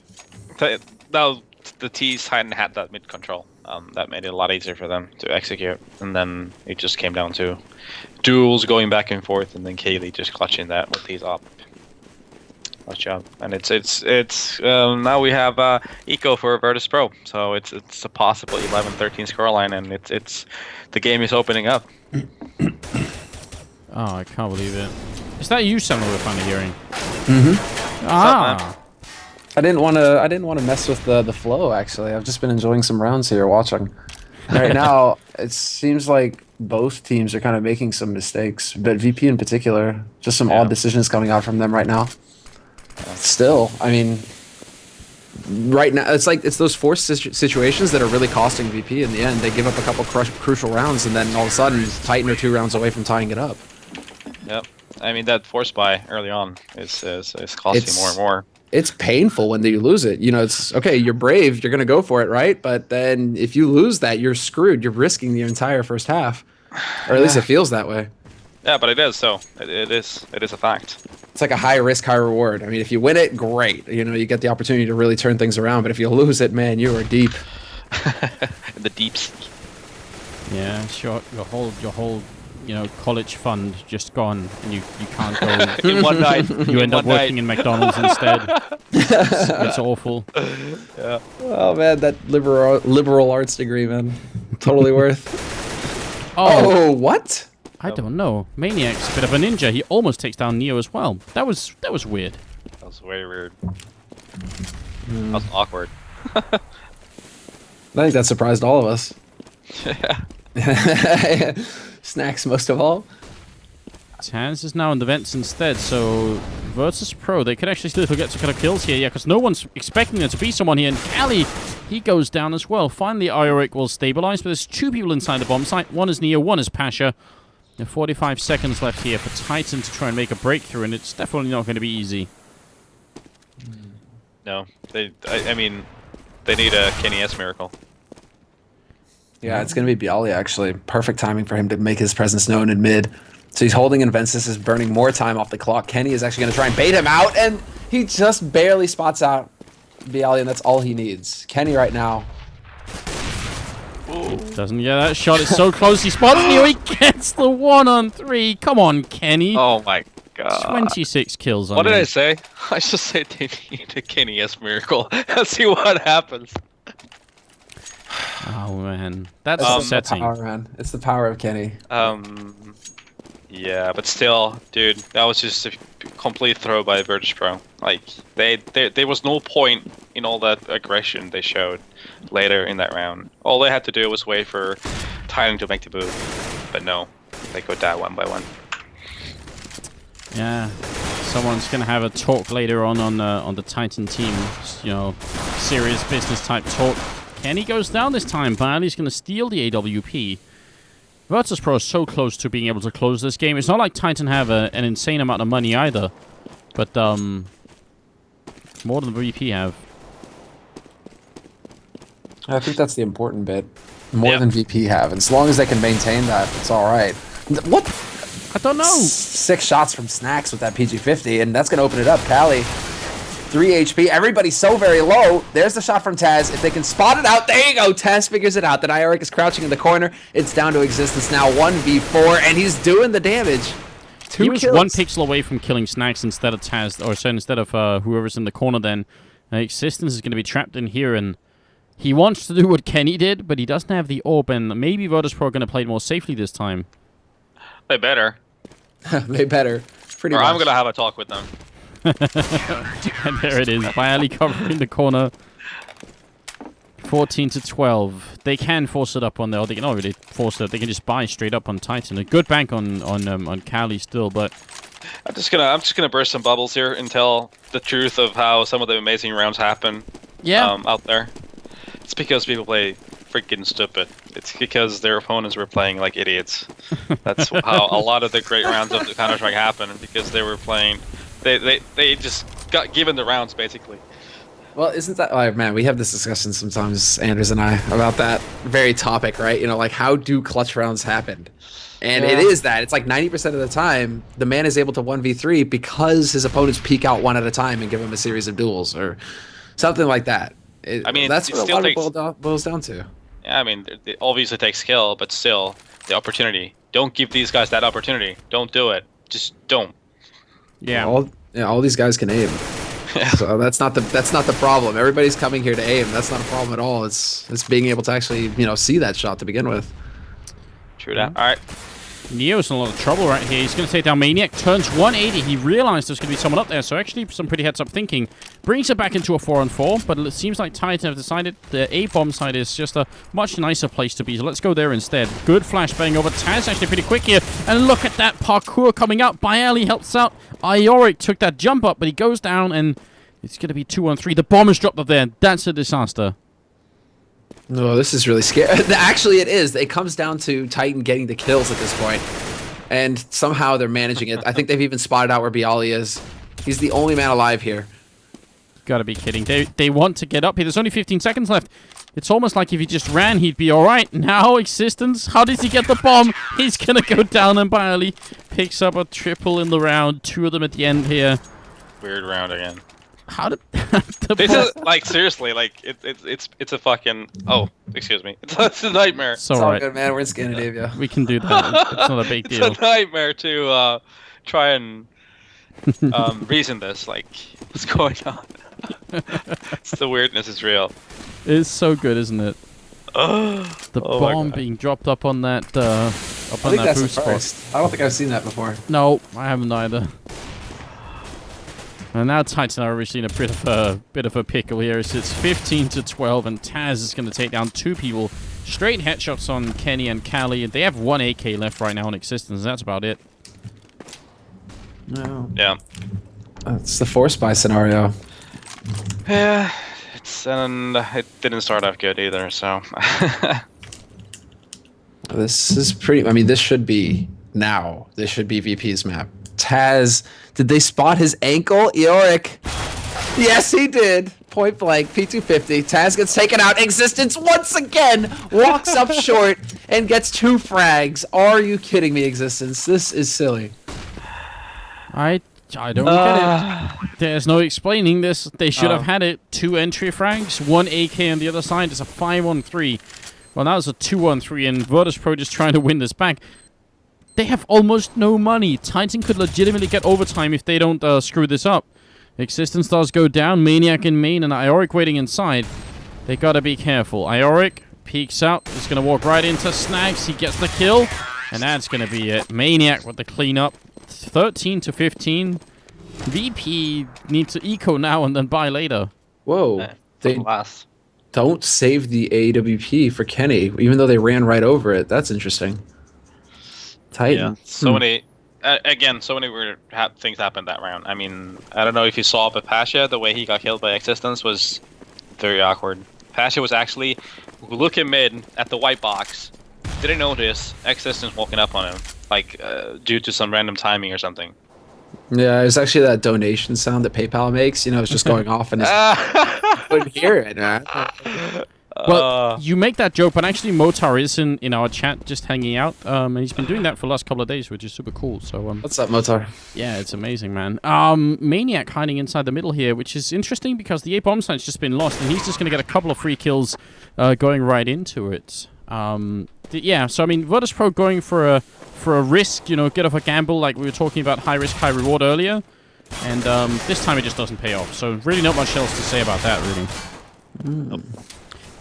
Now, the T's Titan had that mid control. That made it a lot easier for them to execute, and then it just came down to duels going back and forth, and then Kaylee just clutching that with T's up. Nice job. And it's now we have Eco for Virtus.pro, so it's a possible 11-13 scoreline, and it's the game is opening up. Oh, I can't believe it. Is that you, Summer, we're finally hearing? Mm-hmm. Ah. I didn't want to mess with the flow. Actually, I've just been enjoying some rounds here, watching. Right now, it seems like both teams are kind of making some mistakes, but VP in particular, just some odd decisions coming out from them right now. Still, I mean, right now it's those forced situations that are really costing VP in the end. They give up a couple crucial rounds, and then all of a sudden, Titan are 2 rounds away from tying it up. Yep. I mean, that force buy early on is costing more and more. It's painful when you lose it. You know, it's okay, you're brave, you're going to go for it, right? But then if you lose that, you're screwed. You're risking the entire first half. Or at least it feels that way. Yeah, but it is, so it is a fact. It's like a high risk, high reward. I mean, if you win it, great. You know, you get the opportunity to really turn things around. But if you lose it, man, you are deep. In the deeps. Yeah, sure. Your whole, college fund just gone, and you can't go. In one night. You end up working in McDonald's instead. It's awful. Yeah. Oh man, that liberal arts degree, man, totally worth. Oh, what? I don't know. Maniac's a bit of a ninja. He almost takes down Neo as well. That was weird. That was very weird. That was awkward. I think that surprised all of us. Yeah. Snacks most of all. Taz is now in the vents instead, so Virtus.pro, they could actually still get some kind of kills here, yeah, because no one's expecting there to be someone here, and Cali, he goes down as well. Finally, Ioric will stabilize, but there's 2 people inside the bomb site. One is Neo, one is Pasha. There are 45 seconds left here for Titan to try and make a breakthrough, and it's definitely not going to be easy. No, I mean, they need a Kenny S miracle. Yeah, it's going to be Bialy, actually. Perfect timing for him to make his presence known in mid. So he's holding Inventus, is burning more time off the clock. Kenny is actually going to try and bait him out, and he just barely spots out Bialy, and that's all he needs. Kenny right now. Doesn't get that shot. It's so close. He spots Neo. He gets the 1-on-3. Come on, Kenny. Oh my god. 26 kills on What did him. I say? I just said they need a Kenny S miracle. Let's see what happens. Oh man, that's It's the upsetting. power, man. It's the power of Kenny. Yeah, but still, dude, that was just a complete throw by Virtus.pro. Like, there was no point in all that aggression they showed later in that round. All they had to do was wait for Titan to make the move, but no, they go down one by one. Yeah, someone's gonna have a talk later on the Titan team. Serious business type talk. Kenny goes down this time. Bialy's gonna steal the AWP. Virtus.pro is so close to being able to close this game. It's not like Titan have an insane amount of money either, but more than VP have. I think that's the important bit. More than VP have. And as long as they can maintain that, it's all right. What? I don't know. 6 shots from Snacks with that PG-50, and that's going to open it up. Cali, 3 HP. Everybody's so very low. There's the shot from Taz. If they can spot it out, there you go. Taz figures it out. That Ioric is crouching in the corner. It's down to existence now. 1v4, and he's doing the damage. 2 he was kills. 1 pixel away from killing Snacks instead of Taz, or so instead of whoever's in the corner then. Existence is going to be trapped in here, and he wants to do what Kenny did, but he doesn't have the orb, and maybe Virtus.pro are going to play it more safely this time. They better. They better. Pretty or much. I'm gonna have a talk with them. And there it is. Bialy covering the corner. 14-12. They can force it up on there. They can not really force it. They can just buy straight up on Titan. A good bank on Cali still, but I'm just gonna burst some bubbles here and tell the truth of how some of the amazing rounds happen. yeah. Out there. It's because people play freaking stupid. It's because their opponents were playing like idiots. That's how a lot of the great rounds of the Counter-Strike happen, because they were playing. They just got given the rounds basically. Well, isn't that... Oh, man, we have this discussion sometimes, Anders and I, about that very topic, right? You know, like, how do clutch rounds happen? And it is that. It's like 90% of the time, the man is able to 1v3 because his opponents peek out one at a time and give him a series of duels or something like that. I mean, that's it what a still lot of takes. it boils down to. Yeah, I mean, it obviously takes skill, but still, the opportunity. Don't give these guys that opportunity. Don't do it. Just don't. Yeah. All these guys can aim. So that's not the problem. Everybody's coming here to aim. That's not a problem at all. It's being able to actually, see that shot to begin with. True that. All right. Neo's in a lot of trouble right here. He's going to take down Maniac. Turns 180. He realized there's going to be someone up there, so actually some pretty heads-up thinking. Brings it back into a 4-on-4, but it seems like Titan have decided the A-bomb side is just a much nicer place to be, so let's go there instead. Good flashbang over. Taz actually pretty quick here, and look at that parkour coming out. Baeli helps out. Ioric took that jump up, but he goes down, and it's going to be 2-on-3. The bomb is dropped up there. That's a disaster. No, this is really scary. Actually, it is. It comes down to Titan getting the kills at this point, and somehow they're managing it. I think they've even spotted out where Bialy is. He's the only man alive here. Gotta be kidding. They want to get up here. There's only 15 seconds left. It's almost like if he just ran, he'd be all right. Now, Existence, how does he get the bomb? He's gonna go down, and Bialy picks up a triple in the round. 2 of them at the end here. Weird round again. How did This is like seriously, like it's a fucking excuse me, it's a nightmare. It's It's all alright. good, man. We're in Scandinavia. We can do that. It's not a big deal. It's a nightmare to try and reason this. Like, what's going on? It's the weirdness is real. It's so good, isn't it? The Oh my bomb God. being dropped up on that I think that's boost the spot. first. I don't think I've seen that before. No, I haven't either. And now Titan are obviously in a bit of a pickle here. It's 15-12, and Taz is going to take down 2 people. Straight headshots on Kenny and Callie. They have 1 AK left right now in existence. That's about it. No. Yeah. It's the force buy scenario. Yeah. It didn't start off good either. So. This is pretty. I mean, this should be now. This should be VP's map. Taz, did they spot his ankle? Eoric. Yes, he did. Point blank, P250. Taz gets taken out. Existence once again walks up short and gets 2 frags. Are you kidding me, Existence? This is silly. I don't get it. There's no explaining this. They should have had it. 2 entry frags, 1 AK on the other side. It's a 5-on-3. Well, that was a 2-on-3, and Virtus.pro just trying to win this back. They have almost no money. Titan could legitimately get overtime if they don't screw this up. Existence does go down. Maniac in main and Ioric waiting inside. They gotta be careful. Ioric peeks out. He's gonna walk right into Snags. He gets the kill. And that's gonna be it. Maniac with the cleanup. 13-15. VP needs to eco now and then buy later. Whoa. They Last. don't save the AWP for Kenny, even though they ran right over it. That's interesting. Titan. Yeah. So many. Again, so many weird things happened that round. I mean, I don't know if you saw, but Pasha, the way he got killed by Existence was very awkward. Pasha was actually looking mid at the white box, didn't notice Existence walking up on him, like due to some random timing or something. Yeah, it's actually that donation sound that PayPal makes. It's just going off and I couldn't hear it, man. Well, you make that joke, but actually Motar is in our chat just hanging out. And he's been doing that for the last couple of days, which is super cool. So What's up, Motar? yeah, it's amazing, man. Maniac hiding inside the middle here, which is interesting because the A-bomb site's just been lost, and he's just going to get a couple of free kills going right into it. Yeah, so I mean, Virtus.pro going for a risk, get off a gamble, like we were talking about high risk, high reward earlier. And this time it just doesn't pay off. So really not much else to say about that, really.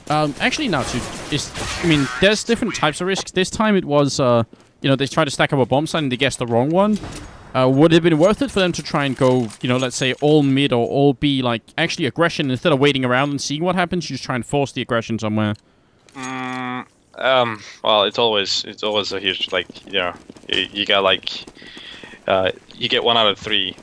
Actually, no. There's different types of risks. This time it was, they tried to stack up a bomb site and they guessed the wrong one. Would it have been worth it for them to try and go, let's say all mid or all B, like actually aggression instead of waiting around and seeing what happens? You just try and force the aggression somewhere. Well, it's always a huge you got you get 1 out of 3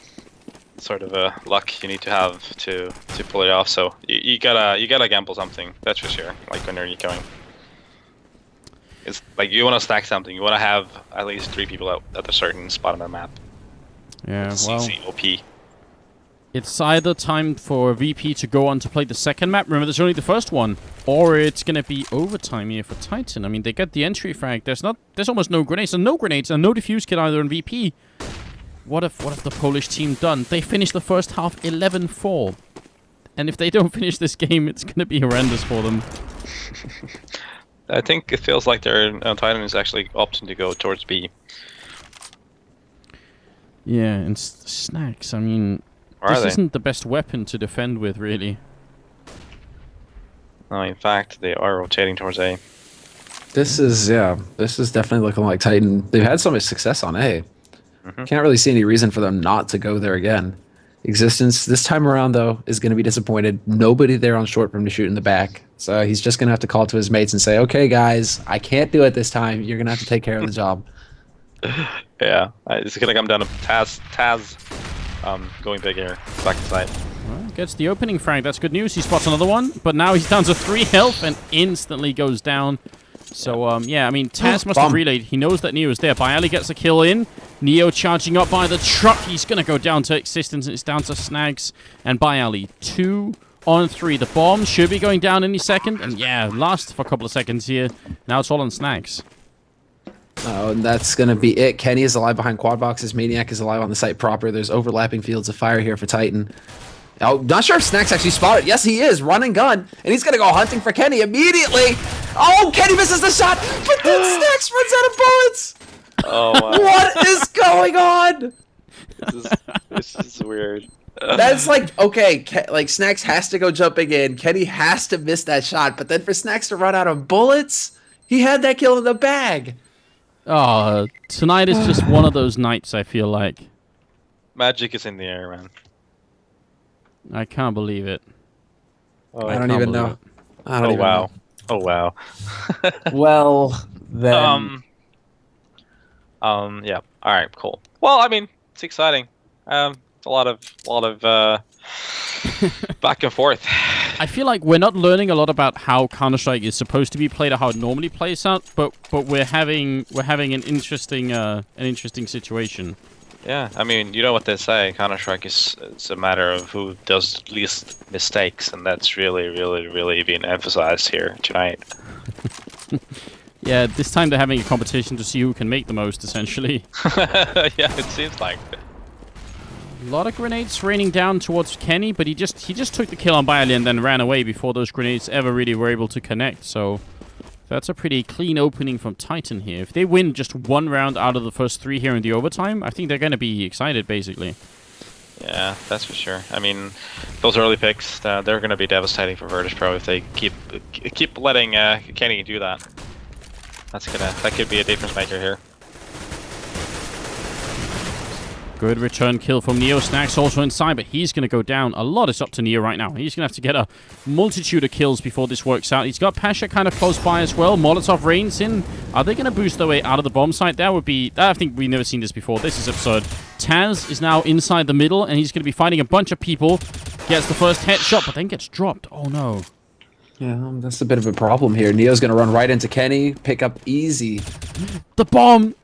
sort of a luck you need to have to pull it off. So you gotta gamble something. That's for sure. Like when you're ecoing, it's like you want to stack something. You want to have at least 3 people at a certain spot on the map. Yeah, It's well, easy, OP. it's either time for VP to go on to play the second map. Remember, there's only the first one, or it's gonna be overtime here for Titan. I mean, they get the entry frag. There's almost no grenades, and no defuse kit either on VP. What have the Polish team done? They finished the first half 11-4. And if they don't finish this game, it's going to be horrendous for them. I think it feels like their Titan is actually opting to go towards B. Yeah, and Snacks, I mean, this isn't the best weapon to defend with, really. No, in fact, they are rotating towards A. This is definitely looking like Titan. They've had so much success on A. Can't really see any reason for them not to go there again. Existence this time around, though, is going to be disappointed. Nobody there on short for him to shoot in the back. So he's just going to have to call to his mates and say, okay, guys, I can't do it this time. You're going to have to take care of the job. Yeah, it's going to come down to Taz going big here, back to side. Well, gets the opening frag. That's good news. He spots another one, but now he's down to 3 health and instantly goes down. So, yeah, I mean, Taz must have relayed. He knows that Neo is there. Bialy gets a kill in. Neo charging up by the truck. He's going to go down to Existence, and it's down to Snags and Bialy. 2 on 3. The bomb should be going down any second. And, yeah, last for a couple of seconds here. Now it's all on Snags. Oh, and that's going to be it. Kenny is alive behind quad boxes. Maniac is alive on the site proper. There's overlapping fields of fire here for Titan. Oh, not sure if Snacks actually spotted. Yes, he is. Run and gun. And he's going to go hunting for Kenny immediately. Oh, Kenny misses the shot. But then Snacks runs out of bullets. Oh, wow. What is going on? This is weird. That's like, okay, like Snacks has to go jumping in. Kenny has to miss that shot. But then for Snacks to run out of bullets, he had that kill in the bag. Oh, tonight is just one of those nights, I feel like. Magic is in the air, man. I can't believe it. Oh, I don't even know. Oh, wow. Oh, wow. Well, then. Yeah. All right. Cool. Well, I mean, it's exciting. It's a lot of back and forth. I feel like we're not learning a lot about how Counter-Strike is supposed to be played or how it normally plays out, but we're having an interesting situation. Yeah, I mean, you know what they say, Counter-Strike it's a matter of who does least mistakes, and that's really being emphasized here tonight. Yeah, this time they're having a competition to see who can make the most, essentially. Yeah, it seems like. A lot of grenades raining down towards Kenny, but he just took the kill on Bialy and then ran away before those grenades ever really were able to connect, so that's a pretty clean opening from Titan here. If they win just 1 round out of the first 3 here in the overtime, I think they're going to be excited, basically. Yeah, that's for sure. I mean, those early picks, they're going to be devastating for Virtus.pro if they keep letting Kenny do that. That could be a difference maker here. Good return kill from Neo. Snacks also inside, but he's going to go down. A lot is up to Neo right now. He's going to have to get a multitude of kills before this works out. He's got Pasha kind of close by as well. Molotov rains in. Are they going to boost their way out of the bomb site? That would be... I think we've never seen this before. This is absurd. Taz is now inside the middle, and he's going to be fighting a bunch of people. Gets the first headshot, but then gets dropped. Oh, no. Yeah, that's a bit of a problem here. Neo's going to run right into Kenny, pick up easy. The bomb!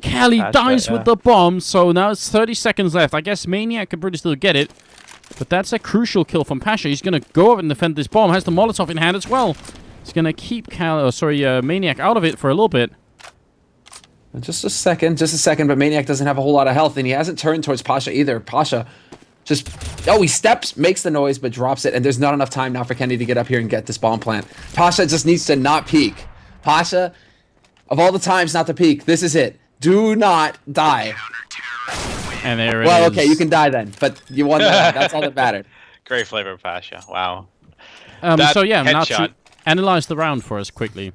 Cali dies with the bomb, so now it's 30 seconds left. I guess Maniac could pretty still get it, but that's a crucial kill from Pasha. He's going to go up and defend this bomb. Has the Molotov in hand as well. He's going to keep Maniac out of it for a little bit. Just a second, but Maniac doesn't have a whole lot of health, and he hasn't turned towards Pasha either. Pasha just... Oh, he steps, makes the noise, but drops it, and there's not enough time now for Kenny to get up here and get this bomb plant. Pasha just needs to not peek. Pasha, of all the times not to peek, this is it. Do not die. And there it is. Well, okay, you can die then, but you won that. That's all that mattered. Great flavor, Pasha. Wow. So yeah, now headshot. to analyze the round for us quickly.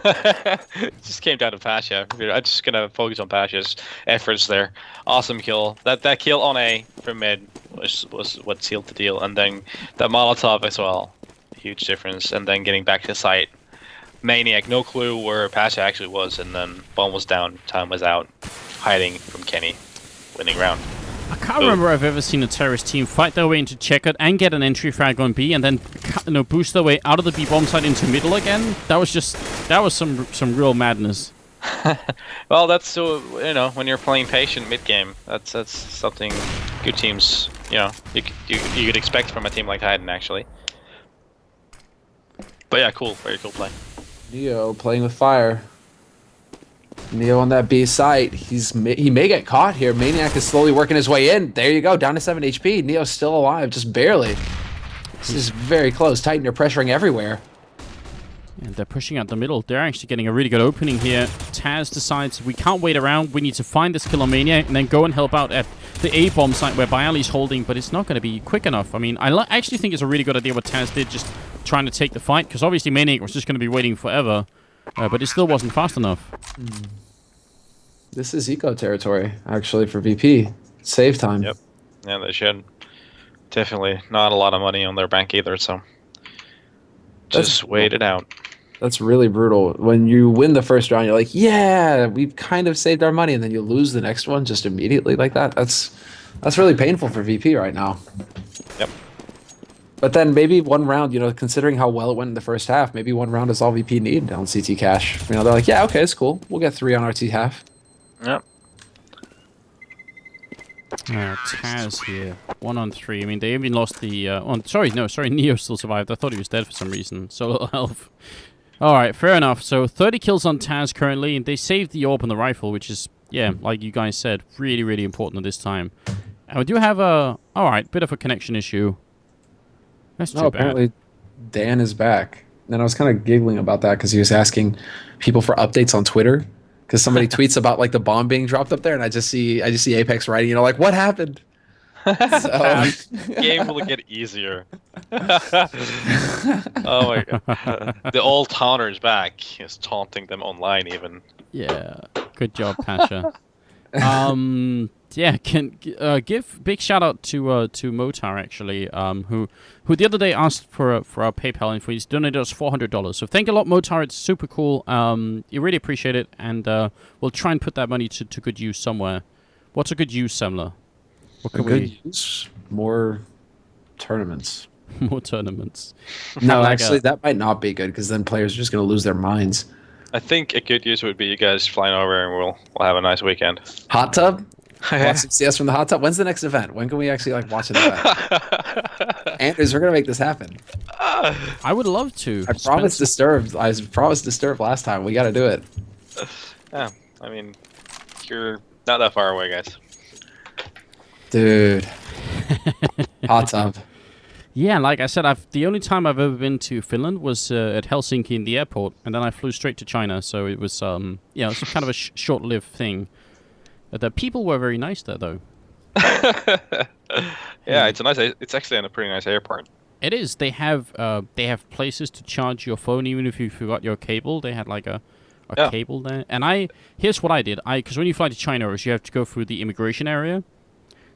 It just came down to Pasha. I'm just gonna focus on Pasha's efforts there. Awesome kill. That kill on A from mid was what sealed the deal, and then that Molotov as well. Huge difference, and then getting back to site. Maniac, no clue where Pasha actually was, and then bomb was down, time was out, hiding from Kenny, winning round. I can't remember I've ever seen a terrorist team fight their way into checkered and get an entry frag on B, and then boost their way out of the B bomb site into middle again. That was some real madness. Well, that's so when you're playing patient mid game, that's something good teams you could expect from a team like Titan actually. But yeah, cool, very cool play. Neo playing with fire. Neo on that B site. He may get caught here. Maniac is slowly working his way in. There you go, down to 7 HP. Neo's still alive, just barely. This is very close. Titan are pressuring everywhere. And they're pushing out the middle. They're actually getting a really good opening here. Taz decides we can't wait around. We need to find this Killer Maniac and then go and help out at the A-bomb site where Bialy's holding, but it's not going to be quick enough. I mean, I actually think it's a really good idea what Taz did, just trying to take the fight, because obviously Maniac was just going to be waiting forever, but it still wasn't fast enough. This is eco territory, actually, for VP. Save time. Yep. Yeah, they should. Definitely not a lot of money on their bank either, so just wait it out. That's really brutal. When you win the first round, you're like, yeah, we've kind of saved our money, and then you lose the next one just immediately like that. That's really painful for VP right now. Yep. But then maybe one round, you know, considering how well it went in the first half, maybe one round is all VP need on CT cash. You know, they're like, yeah, okay, it's cool. We'll get 3 on RT half. Yep. Taz here, 1 on 3. I mean, they even lost the. Sorry, Neo still survived. I thought he was dead for some reason. Solo health. All right, fair enough. So 30 kills on Taz currently, and they saved the AWP and the rifle, which is, yeah, like you guys said, really, really important at this time. And we do have a, all right, bit of a connection issue. That's too bad. Apparently Dan is back. And I was kind of giggling about that because he was asking people for updates on Twitter. Because somebody tweets about like the bomb being dropped up there, and I just see Apex writing, you know, like, what happened? So, Game will get easier. Oh my god. The old taunter is back. He's taunting them online even. Yeah, good job, Pasha. Yeah, can give big shout out to Motar actually, who the other day asked for our PayPal info. He's donated us $400. So thank you a lot, Motar. It's super cool. You really appreciate it, and we'll try and put that money to good use somewhere. What's a good use, Semler? What a good use? More tournaments. More tournaments. No, actually, that might not be good because then players are just going to lose their minds. I think a good use would be you guys flying over and we'll have a nice weekend. Hot tub? Watch some CS from the hot tub. When's the next event? When can we actually like watch an event? Anders, we're gonna make this happen. I would love to. I promised Disturbed last time. We got to do it. Yeah, I mean, you're not that far away, guys. Dude, hot tub. Yeah, like I said, the only time I've ever been to Finland was at Helsinki in the airport, and then I flew straight to China. So it was, it's kind of a short-lived thing. The people were very nice there, though. Yeah, it's actually in a pretty nice airport. It is. They have places to charge your phone, even if you forgot your cable. They had like a cable there. And here's what I did. Because when you fly to China, you have to go through the immigration area.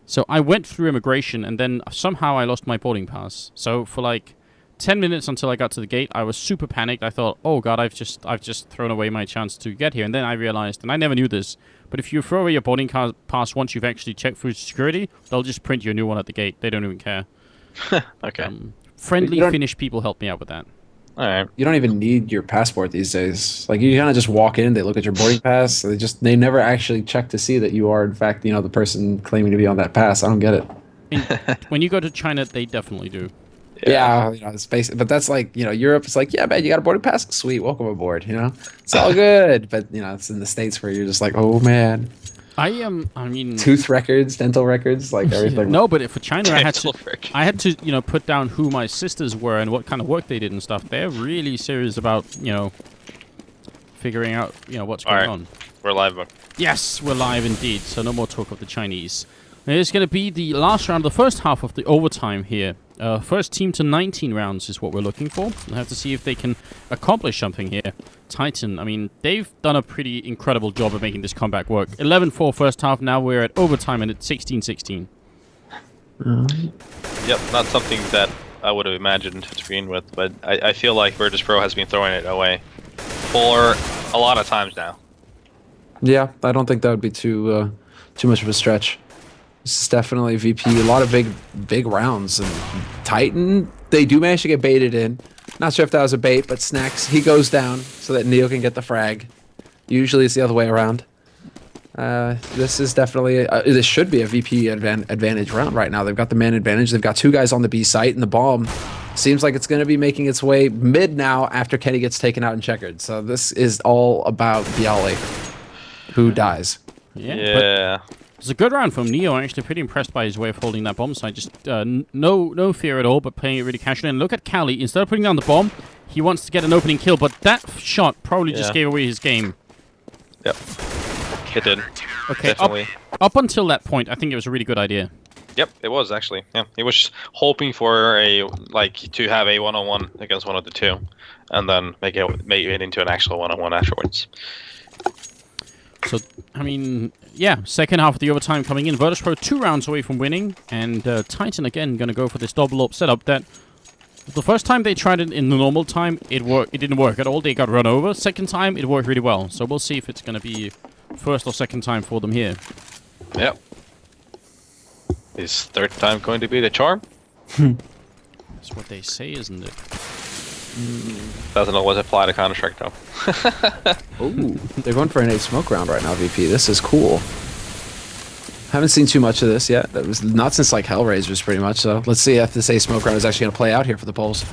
So I went through immigration, and then somehow I lost my boarding pass. So for like 10 minutes until I got to the gate, I was super panicked. I thought, oh god, I've just thrown away my chance to get here. And then I realized, and I never knew this, but if you throw away your boarding pass once you've actually checked through security, they'll just print you a new one at the gate. They don't even care. Okay. Friendly Finnish people helped me out with that. All right. You don't even need your passport these days. Like, you kind of just walk in, they look at your boarding pass, they never actually check to see that you are in fact, the person claiming to be on that pass. I don't get it. When you go to China, they definitely do. Yeah, it's basic, but that's like, Europe. It's like, yeah, man, you got a boarding pass? Sweet, welcome aboard. It's all good. But it's in the States where you're just like, oh man. I mean, tooth records, dental records, like everything. No, but for China, I had to put down who my sisters were and what kind of work they did and stuff. They're really serious about figuring out what's going on. We're live. Yes, we're live indeed. So no more talk of the Chinese. It's going to be the last round, the first half of the overtime here. First team to 19 rounds is what we're looking for. We'll have to see if they can accomplish something here. Titan, I mean, they've done a pretty incredible job of making this comeback work. 11-4 first half, now we're at overtime and it's 16-16. Yep, not something that I would have imagined to begin with, but I feel like Virtus.pro has been throwing it away for a lot of times now. Yeah, I don't think that would be too much of a stretch. This is definitely VP. A lot of big rounds. And Titan, they do manage to get baited in. Not sure if that was a bait, but Snacks, he goes down so that Neo can get the frag. Usually it's the other way around. This is definitely, this should be a VP advantage round right now. They've got the man advantage. They've got 2 guys on the B site, and the bomb seems like it's going to be making its way mid now after Kenny gets taken out and checkered. So this is all about Bialy, who dies. Yeah. It's a good round from Neo. I'm actually pretty impressed by his way of holding that bomb site. Just no fear at all, but playing it really casually. And look at Cali. Instead of putting down the bomb, he wants to get an opening kill, but that shot probably just gave away his game. Yep. It did. Okay, Definitely. up until that point, I think it was a really good idea. Yep, it was actually. Yeah, he was hoping for to have a one-on-one against one of the two, and then make it into an actual one-on-one afterwards. So, I mean, yeah, second half of the overtime coming in. Virtus.pro 2 rounds away from winning, and Titan again going to go for this double up setup that the first time they tried it in the normal time, it didn't work at all. They got run over. Second time, it worked really well. So we'll see if it's going to be first or second time for them here. Yep. Is third time going to be the charm? That's what they say, isn't it? Doesn't always apply to Counter-Strike though. Ooh, they're going for an 8 smoke round right now, VP. This is cool. Haven't seen too much of this yet. That was not since like Hellraisers, pretty much. So let's see if this 8 smoke round is actually going to play out here for the Poles.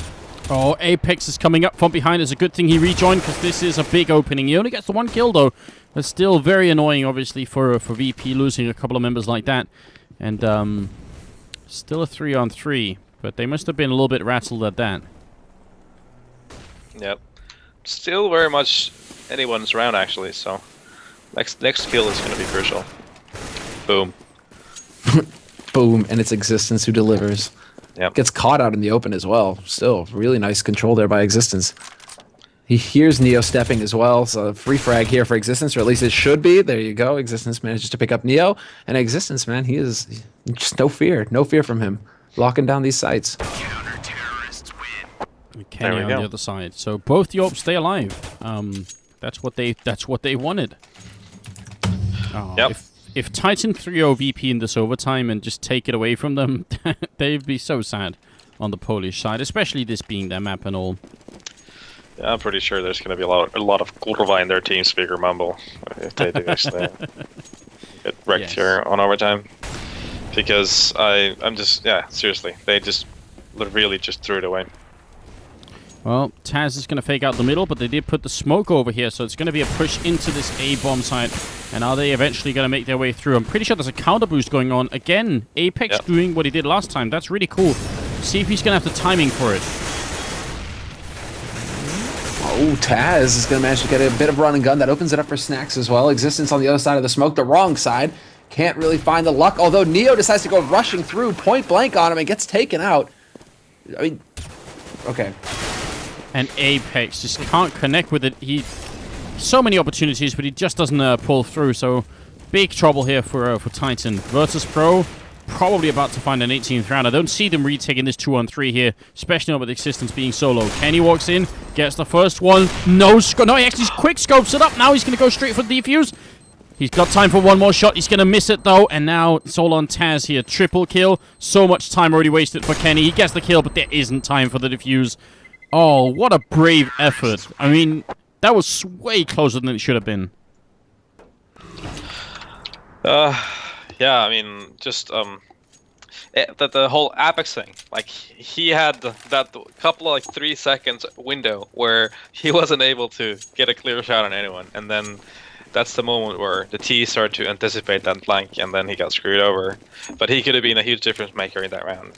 Oh, Apex is coming up from behind. It's a good thing he rejoined because this is a big opening. He only gets the 1 kill though. That's still very annoying, obviously, for VP losing a couple of members like that. And still a 3-on-3, but they must have been a little bit rattled at that. Yep. Still very much anyone's round actually, so next kill is going to be crucial. Boom. Boom, and it's Existence who delivers. Yep. Gets caught out in the open as well. Still, really nice control there by Existence. He hears Neo stepping as well, so free frag here for Existence, or at least it should be. There you go. Existence manages to pick up Neo, and Existence, man, he is just no fear from him, locking down these sites. Kenny on the other side. So both the Orps stay alive. That's what they wanted. Oh, yep. If Titan 3-0 VP in this overtime and just take it away from them, they'd be so sad on the Polish side, especially this being their map and all. Yeah, I'm pretty sure there's going to be a lot of Kurva in their team speaker mumble if they do actually get wrecked here on overtime. Because I'm just, seriously, they just really just threw it away. Well, Taz is going to fake out the middle, but they did put the smoke over here, so it's going to be a push into this A bomb site. And are they eventually going to make their way through? I'm pretty sure there's a counter boost going on. Again, Apex doing what he did last time. That's really cool. See if he's going to have the timing for it. Oh, Taz is going to manage to get a bit of run and gun. That opens it up for Snacks as well. Existence on the other side of the smoke, the wrong side. Can't really find the luck, although Neo decides to go rushing through, point blank on him, and gets taken out. I mean, okay. And Apex just can't connect with it. So many opportunities, but he just doesn't pull through. So big trouble here for Titan. Virtus.pro probably about to find an 18th round. I don't see them retaking this 2-on-3 here, especially not with Existence being so low. Kenny walks in, gets the first one. No, he actually quick scopes it up. Now he's going to go straight for the defuse. He's got time for one more shot. He's going to miss it, though. And now it's all on Taz here. Triple kill. So much time already wasted for Kenny. He gets the kill, but there isn't time for the defuse. Oh, what a brave effort. I mean, that was way closer than it should have been. Yeah, I mean, just the whole Apex thing. Like, he had that couple of 3 seconds window where he wasn't able to get a clear shot on anyone, and then that's the moment where the T started to anticipate that flank, and then he got screwed over. But he could have been a huge difference maker in that round.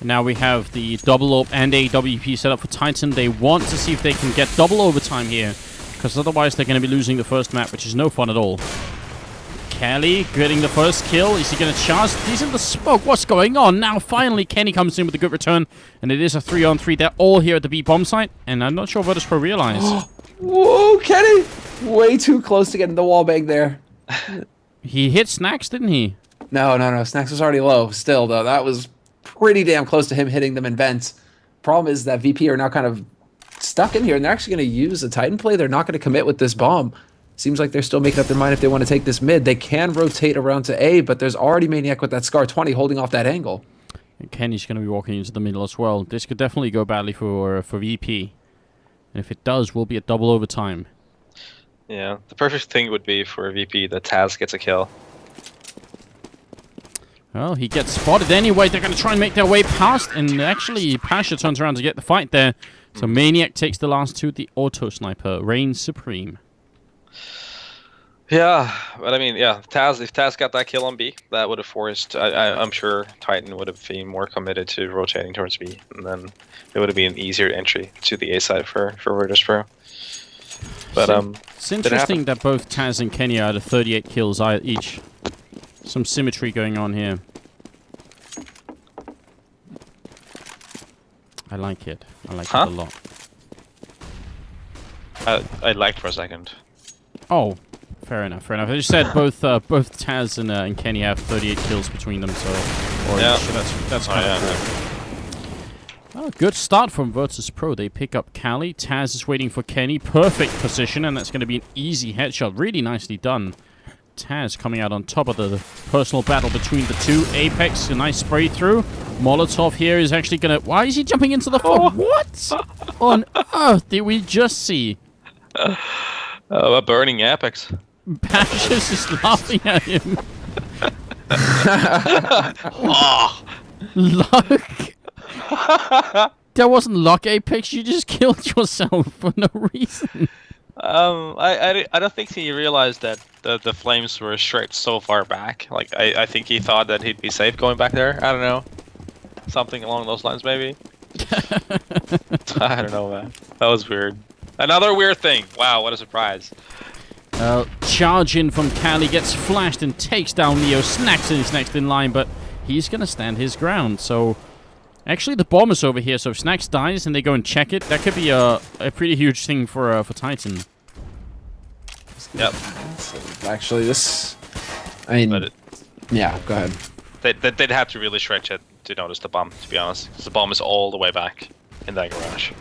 Now we have the double op and a WP set up for Titan. They want to see if they can get double overtime here, because otherwise they're going to be losing the first map, which is no fun at all. Kelly getting the first kill. Is he going to charge? He's in the smoke. What's going on? Now finally Kenny comes in with a good return, and it is a 3-on-3. They're all here at the B bomb site, and I'm not sure Virtus.pro realized. Whoa, Kenny! Way too close to getting the wall bang there. He hit Snacks, didn't he? No. Snacks was already low. Still, though, that was pretty damn close to him hitting them in vents. Problem is that VP are now kind of stuck in here, and they're actually going to use a Titan play. They're not going to commit with this bomb. Seems like they're still making up their mind if they want to take this mid. They can rotate around to A, but there's already Maniac with that Scar 20 holding off that angle. And Kenny's going to be walking into the middle as well. This could definitely go badly for VP. And if it does, we'll be at double overtime. Yeah, the perfect thing would be for VP that Taz gets a kill. Well, he gets spotted anyway. They're going to try and make their way past, and actually Pasha turns around to get the fight there. So Maniac takes the last two. The auto sniper reigns supreme. Yeah, but I mean, yeah, Taz. If Taz got that kill on B, that would have forced. I'm sure Titan would have been more committed to rotating towards B, and then it would have been an easier entry to the A side for Virtus.pro. But It's interesting that both Taz and Kenya are at 38 kills each. Some symmetry going on here. I like it. I like it a lot. I liked for a second. Oh, fair enough. Fair enough. I just said both Taz and Kenny have 38 kills between them, so Yeah. that's kind of cool. Oh, good start from Virtus.pro. They pick up Cali. Taz is waiting for Kenny. Perfect position, and that's going to be an easy headshot. Really nicely done. Taz coming out on top of the personal battle between the two. Apex, a nice spray through. Molotov here is actually going to... Why is he jumping into the floor? What on earth did we just see? A burning Apex. Pasha's just laughing at him. Oh. Luck. That wasn't luck, Apex. You just killed yourself for no reason. I don't think he realized that the flames were stretched so far back. Like I think he thought that he'd be safe going back there. I don't know, something along those lines maybe. I don't know, man. That was weird. Another weird thing. Wow, what a surprise. Charge in from Cali, gets flashed and takes down Neo. Snacks is next in line, but he's gonna stand his ground. So. Actually, the bomb is over here, so if Snacks dies and they go and check it, that could be a pretty huge thing for Titan. Yep. Actually, this... I mean... yeah, go ahead. They'd have to really stretch it to notice the bomb, to be honest. Because the bomb is all the way back in that garage.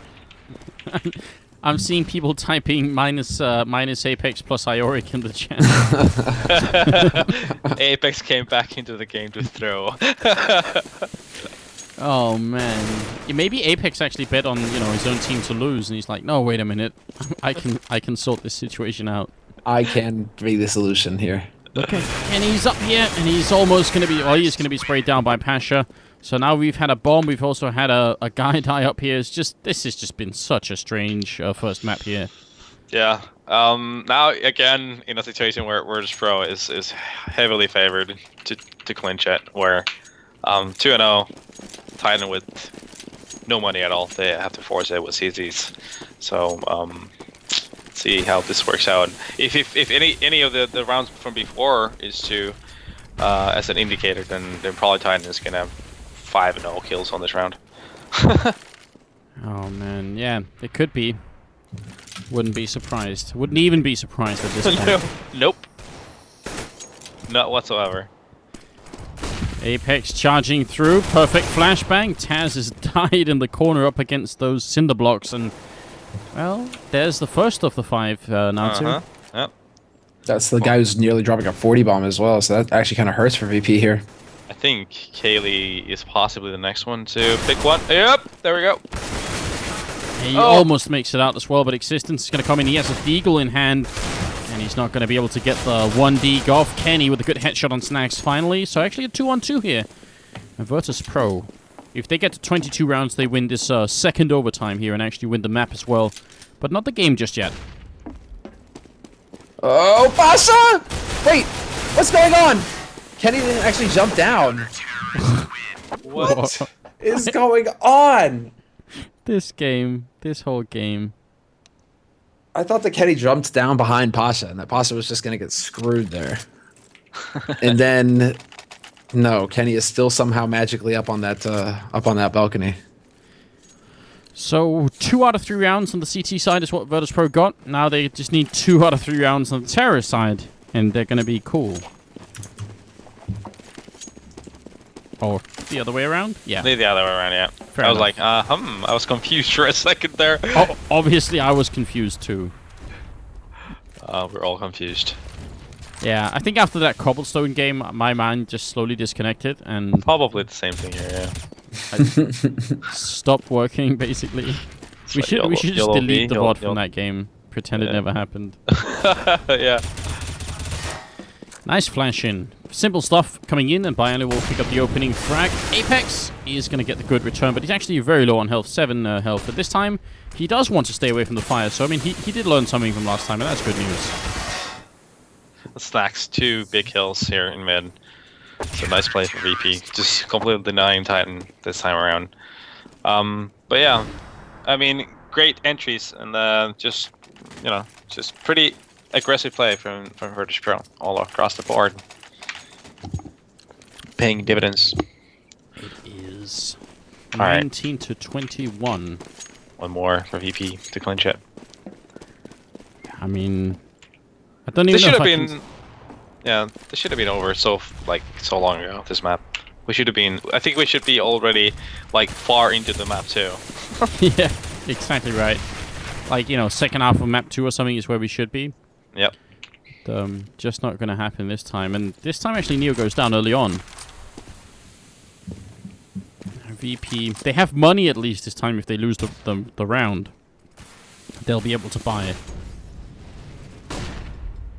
I'm seeing people typing minus Apex plus Ioric in the chat. Apex came back into the game to throw. Oh man, yeah, maybe Apex actually bet on his own team to lose, and he's like, no, wait a minute, I can sort this situation out. I can be the solution here. Okay, and he's up here, and he's almost gonna be, well, he's gonna be sprayed down by Pasha. So now we've had a bomb, we've also had a guy die up here. This has just been such a strange first map here. Yeah. Now again in a situation where Virtus.pro is heavily favored to clinch it, where 2-0. Titan with no money at all. They have to force it with CZs. So see how this works out. If any of the rounds from before is to as an indicator, then probably Titan is gonna have 5-0 kills on this round. Oh man, yeah, it could be. Wouldn't be surprised. Wouldn't even be surprised at this point. Nope. Not whatsoever. Apex charging through. Perfect flashbang. Taz has died in the corner up against those cinder blocks. And, well, there's the first of the 5 now, too. Yep. That's the guy who's nearly dropping a 40 bomb as well, so that actually kind of hurts for VP here. I think Kaylee is possibly the next one to pick one. Yep, there we go. He almost makes it out as well, but Existence is going to come in. He has a Deagle in hand. And he's not going to be able to get the 1D off. Kenny with a good headshot on Snacks finally. So actually a 2-on-2 here. And Virtus.pro, if they get to 22 rounds, they win this second overtime here and actually win the map as well. But not the game just yet. Oh, Pasha! Wait, what's going on? Kenny didn't actually jump down. What is going on? This whole game. I thought that Kenny jumped down behind Pasha, and that Pasha was just going to get screwed there. And then, no, Kenny is still somehow magically up on that balcony. So 2 out of 3 rounds on the CT side is what Virtus.pro got. Now they just need 2 out of 3 rounds on the terrorist side, and they're going to be cool. Or the other way around? Yeah. The other way around, yeah. Fair I was enough. like, I was confused for a second there. Oh, obviously, I was confused too. We're all confused. Yeah, I think after that cobblestone game, my mind just slowly disconnected and Probably the same thing here, yeah. stopped working, basically. We should just delete the VOD from that game. Pretend it never happened. Yeah. Nice flash in. Simple stuff coming in, and Bialy will pick up the opening frag. Apex is going to get the good return, but he's actually very low on health, 7 health. But this time, he does want to stay away from the fire. So, I mean, he did learn something from last time, and that's good news. Snacks 2 big kills here in mid. So nice play for VP. Just completely denying Titan this time around. But yeah, I mean, great entries and just pretty aggressive play from Virtus.pro all across the board, paying dividends. It is All right. 19 to 21. One more for VP to clinch it. I mean, I don't even This know should if have I been, can... yeah, this should have been over so long ago. This map, we should have been. I think we should be already like far into the map too. Yeah, exactly right. Like, you know, second half of map 2 or something is where we should be. Yep. Just not going to happen this time. And this time, actually, Neo goes down early on. VP, they have money at least this time if they lose the round. They'll be able to buy it.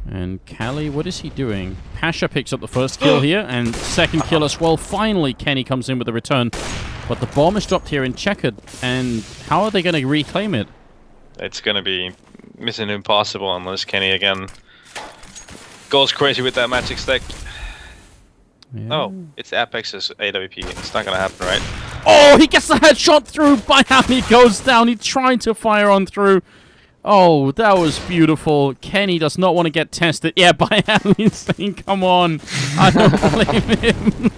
And Kali, what is he doing? Pasha picks up the first kill here, and second kill as well. Finally, Kenny comes in with a return. But the bomb is dropped here in Checkered, and how are they going to reclaim it? It's gonna be mission impossible unless Kenny again goes crazy with that magic stick. Yeah. Oh, it's Apex's AWP. It's not gonna happen, right? Oh, he gets the headshot through. Bayami goes down. He tried to fire on through. Oh, that was beautiful. Kenny does not want to get tested. Yeah, Bayami's saying, come on. I don't blame him.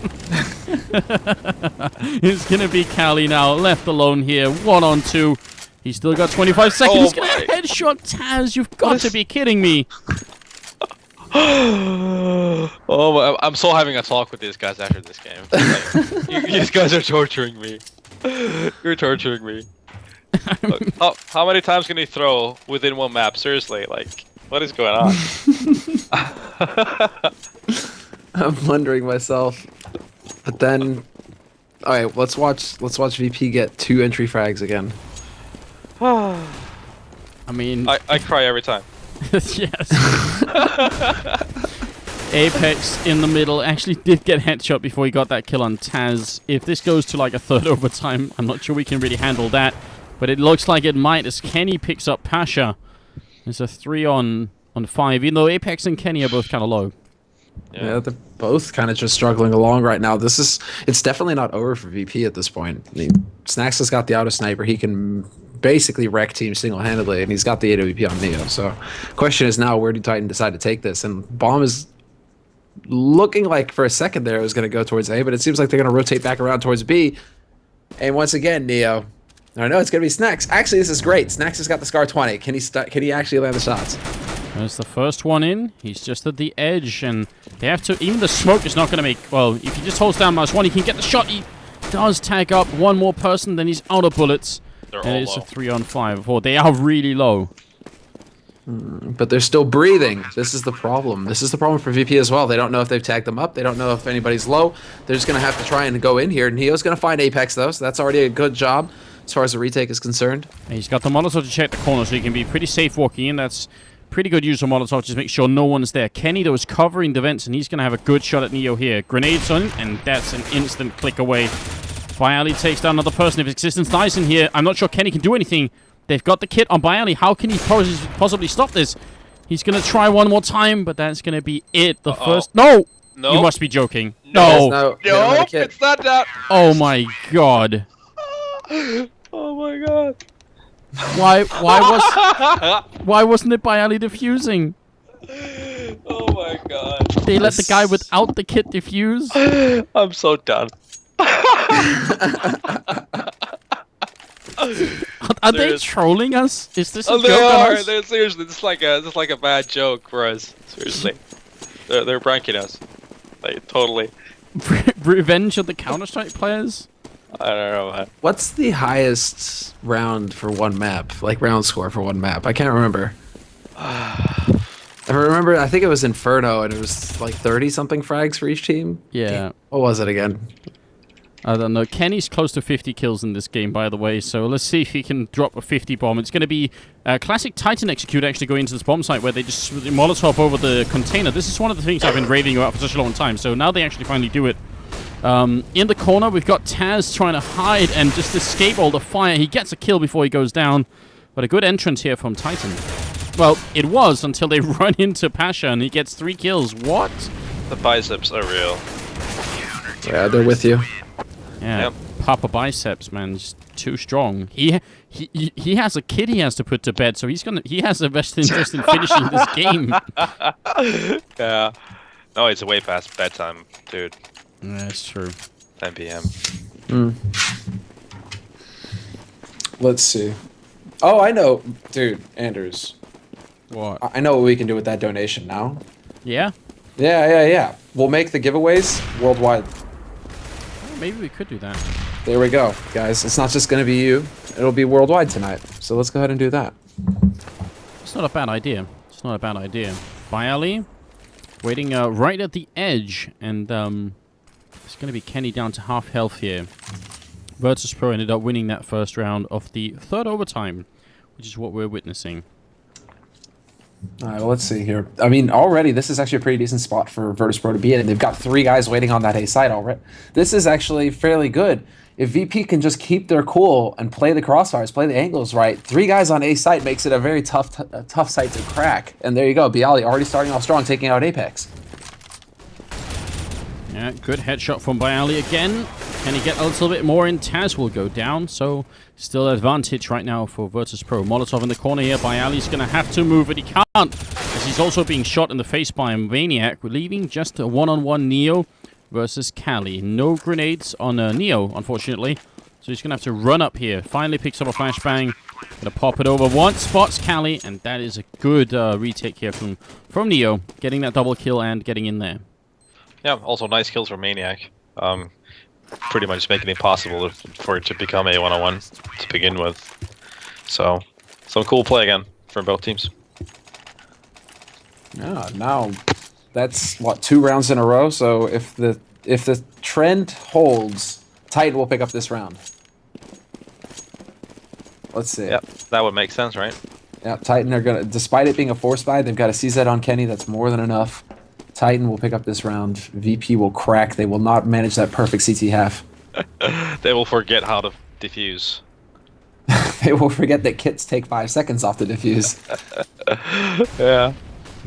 It's going to be Kali now, left alone here. 1-on-2. He's still got 25 seconds. He's going to headshot Taz. You've got to be kidding me. Oh, I'm so having a talk with these guys after this game. Like, these guys are torturing me. You're torturing me. Look, how many times can he throw within one map? Seriously, like, what is going on? I'm wondering myself. But then, all right, let's watch VP get 2 entry frags again. I mean, I cry every time. yes. Apex in the middle actually did get headshot before he got that kill on Taz. If this goes to like a third overtime, I'm not sure we can really handle that. But it looks like it might as Kenny picks up Pasha. It's a 3-on-5, even though Apex and Kenny are both kind of low. Yeah, they're both kind of just struggling along right now. It's definitely not over for VP at this point. I mean, Snacks has got the auto sniper. He can basically wreck teams single-handedly, and he's got the AWP on Neo. So, question is now, where do Titan decide to take this? And Bomb is looking like for a second there it was going to go towards A, but it seems like they're going to rotate back around towards B. And once again, Neo. I know it's going to be Snacks. Actually, this is great. Snacks has got the Scar 20. Can he actually land the shots? There's the first one in. He's just at the edge, and they have to... Even the smoke is not going to make... Well, if he just holds down mouse 1, he can get the shot. He does tag up one more person, then he's out of bullets. They're and all it's low. a 3-on-5. Oh, they are really low. But they're still breathing. This is the problem. This is the problem for VP as well. They don't know if they've tagged them up. They don't know if anybody's low. They're just going to have to try and go in here. Neo's going to find Apex, though, so that's already a good job as far as the retake is concerned. And he's got the Molotov to check the corner, so he can be pretty safe walking in. That's pretty good use of Molotov, just make sure no one's there. Kenny, though, is covering the vents, and he's going to have a good shot at Neo here. Grenades on, and that's an instant click away. Bayali takes down another person. If Existence dies in here, I'm not sure Kenny can do anything. They've got the kit on Bayali. How can he possibly stop this? He's going to try one more time, but that's going to be it. The first... No! No. You must be joking. No. No. No, it's not that. Oh, my God. Oh my god. Why wasn't it Bayali defusing? Oh my god. They let the guy without the kit defuse? I'm so done. Are they trolling us? Is this a Oh, joke they on are. us? They're seriously. This is like a bad joke for us. Seriously, they're pranking us. Like totally. Revenge of the Counter-Strike players? I don't know, man. What's the highest round for one map? Like round score for one map? I can't remember. I think it was Inferno, and it was like 30-something frags for each team. Yeah. What was it again? I don't know. Kenny's close to 50 kills in this game, by the way, so let's see if he can drop a 50 bomb. It's going to be a classic Titan execute actually going into this bomb site where they just Molotov over the container. This is one of the things I've been raving about for such a long time, so now they actually finally do it. In the corner, we've got Taz trying to hide and just escape all the fire. He gets a kill before he goes down, but a good entrance here from Titan. Well, it was until they run into Pasha and he gets 3 kills. What? The biceps are real. Yeah, they're with you. Yeah, Yep. Papa Biceps, man, just too strong. He has a kid he has to put to bed, so he has a vested interest in finishing this game. Yeah. No, it's way past bedtime, dude. Yeah, that's true. 10 p.m. Let's see. Oh, I know, dude, Anders. What? I know what we can do with that donation now. Yeah? Yeah. We'll make the giveaways worldwide. Maybe we could do that. There we go, guys. It's not just going to be you. It'll be worldwide tonight. So let's go ahead and do that. It's not a bad idea. It's not a bad idea. Bialy, waiting right at the edge, and it's going to be Kenny down to half health here. Virtus.pro ended up winning that first round of the 3rd overtime, which is what we're witnessing. All right, well, let's see here. I mean, already, this is actually a pretty decent spot for Virtus.pro to be in. They've got 3 guys waiting on that A site already. This is actually fairly good. If VP can just keep their cool and play the crossfires, play the angles right, 3 guys on A site makes it a very tough site to crack. And there you go, Bialy already starting off strong, taking out Apex. Yeah, good headshot from Bialy again. Can he get a little bit more in? Taz will go down, so still advantage right now for Virtus.pro. Molotov in the corner here. Bialy's going to have to move, but he can't, as he's also being shot in the face by a Maniac, leaving just a one-on-one Neo versus Cali. No grenades on Neo, unfortunately, so he's going to have to run up here. Finally picks up a flashbang. Going to pop it over once, spots Cali, and that is a good retake here from Neo, getting that double kill and getting in there. Yeah, also nice kills from Maniac. Pretty much making it possible for it to become a one-on-one to begin with. So, some cool play again from both teams. Yeah, now that's what, 2 rounds in a row. So if the trend holds, Titan will pick up this round. Let's see. Yep, that would make sense, right? Yeah, Titan are gonna, despite it being a force buy, they've got a CZ on Kenny. That's more than enough. Titan will pick up this round. VP will crack. They will not manage that perfect CT half. They will forget how to defuse. They will forget that kits take 5 seconds off the defuse. Yeah.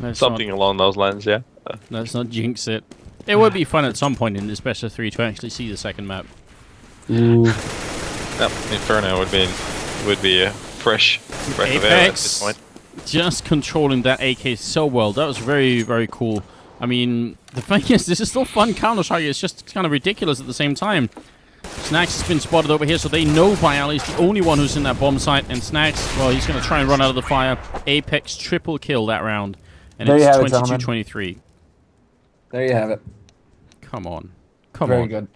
Let's Something along those lines, yeah. Let's not jinx it. It would be fun at some point in this best of 3 to actually see the second map. Ooh. Yep, Inferno would be a fresh breath of air at this point. Just controlling that AK so well. That was very, very cool. I mean, the thing is, this is still fun Counter-Strike. It's just kind of ridiculous at the same time. Snacks has been spotted over here, so they know Bialy's the only one who's in that bomb site. And Snacks, well, he's going to try and run out of the fire. Apex triple kill that round. And there it's you have 22-23. There you have it. Come on. Come Very on. good.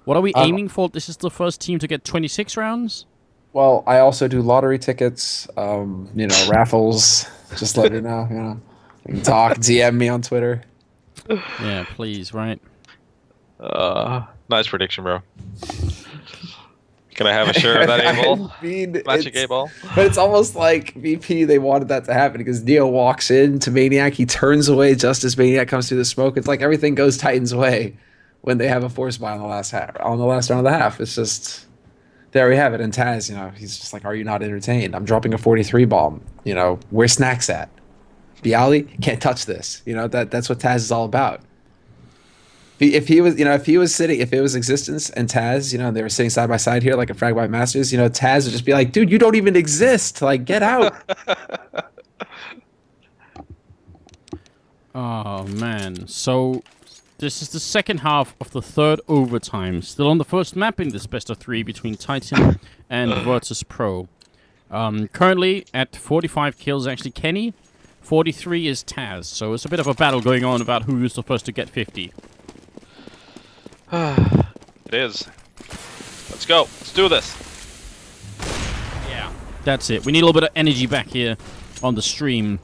What are we aiming for? This is the first team to get 26 rounds? Well, I also do lottery tickets, you know, raffles. Just let you know, you know. You can talk, DM me on Twitter. Yeah, please, right? Nice prediction, bro. Can I have a share of that A-ball? I mean, Magic A-ball? But it's almost like VP, they wanted that to happen because Neo walks in to Maniac, he turns away just as Maniac comes through the smoke. It's like everything goes Titan's way when they have a force buy on the last round of the half. It's just, there we have it. And Taz, you know, he's just like, are you not entertained? I'm dropping a 43 bomb. You know, where's Snacks at? Bialy can't touch this. You know, that's what Taz is all about. If he was, you know, if it was Existence and Taz, you know, they were sitting side by side here like a Frag by Masters, you know, Taz would just be like, dude, you don't even exist. Like, get out. Oh, man. So, this is the second half of the 3rd overtime. Still on the first map in this best of 3 between Titan and Virtus.pro. Currently at 45 kills, actually, Kenny. 43 is Taz. So, it's a bit of a battle going on about who is the first to get 50. It is. Let's go. Let's do this. Yeah. That's it. We need a little bit of energy back here on the stream.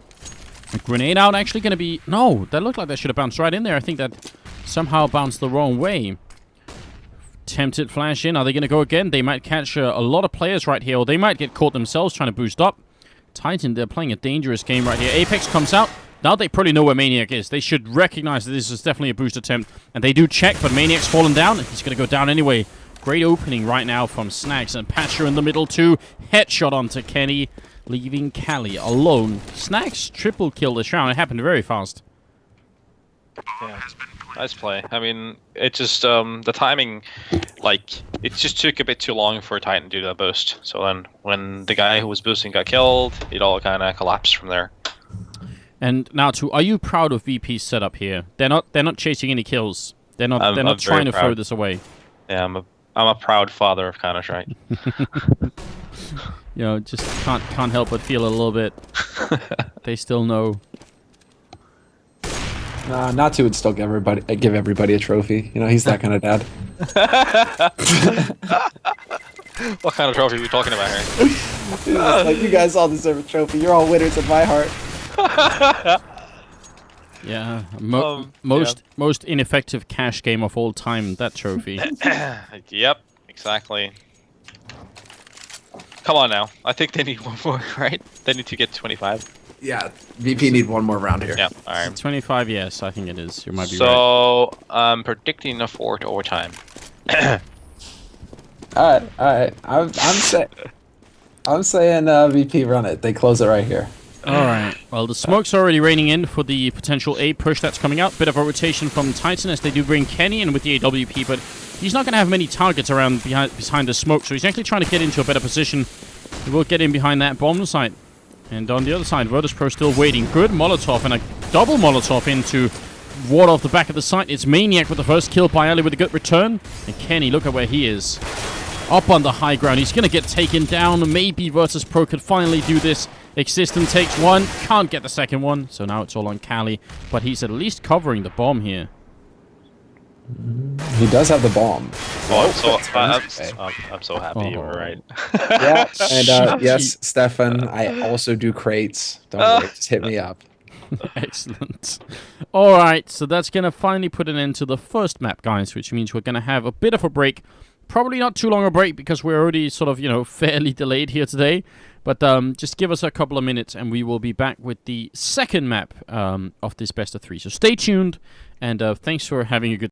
A grenade out actually going to be... No, that looked like that should have bounced right in there. I think that somehow bounced the wrong way. Tempted flash in. Are they going to go again? They might catch a lot of players right here, or they might get caught themselves trying to boost up. Titan, they're playing a dangerous game right here. Apex comes out. Now they probably know where Maniac is. They should recognize that this is definitely a boost attempt. And they do check, but Maniac's fallen down. He's going to go down anyway. Great opening right now from Snacks. And Patcher in the middle too. Headshot onto Kenny. leaving Cali alone. Snags triple kill this round. It happened very fast. Yeah. Nice play. I mean, it just the timing, like it just took a bit too long for Titan to do that boost. So then, when the guy who was boosting got killed, it all kind of collapsed from there. And now, too, are you proud of VP's setup here? They're not chasing any kills. They're not trying to throw this away. Yeah, I'm a proud father of Counter-Strike. You know, just can't help but feel a little bit. They still know. Natu would still give everybody a trophy. You know, he's that kind of dad. What kind of trophy are we talking about here? Dude, like, you guys all deserve a trophy. You're all winners in my heart. Yeah, most ineffective cash game of all time. That trophy. Yep, exactly. Come on now. I think they need one more, right? They need to get 25. Yeah, VP need one more round here. Yeah, all right. 25, yes, I think it is. You might be right. So, I'm predicting a 4 to overtime. All right. I'm saying VP run it. They close it right here. Alright, well the smoke's already raining in for the potential A push that's coming out. Bit of a rotation from Titan as they do bring Kenny in with the AWP, but he's not going to have many targets around behind the smoke, so he's actually trying to get into a better position. He will get in behind that bomb site. And on the other side, Virtus.pro still waiting. Good Molotov and a double Molotov into ward off the back of the site. It's Maniac with the first kill by Ali with a good return. And Kenny, look at where he is. Up on the high ground. He's going to get taken down. Maybe Virtus.pro could finally do this. Existent takes one. Can't get the second one. So now it's all on Cali. But he's at least covering the bomb here. He does have the bomb. Oh, I'm so happy you were right. Yeah, and yes, Stefan, I also do crates. Don't worry, just hit me up. Excellent. Alright, so that's going to finally put an end to the first map, guys, which means we're going to have a bit of a break. Probably not too long a break because we're already sort of, you know, fairly delayed here today. But just give us a couple of minutes and we will be back with the second map of this best of 3. So stay tuned and thanks for having a good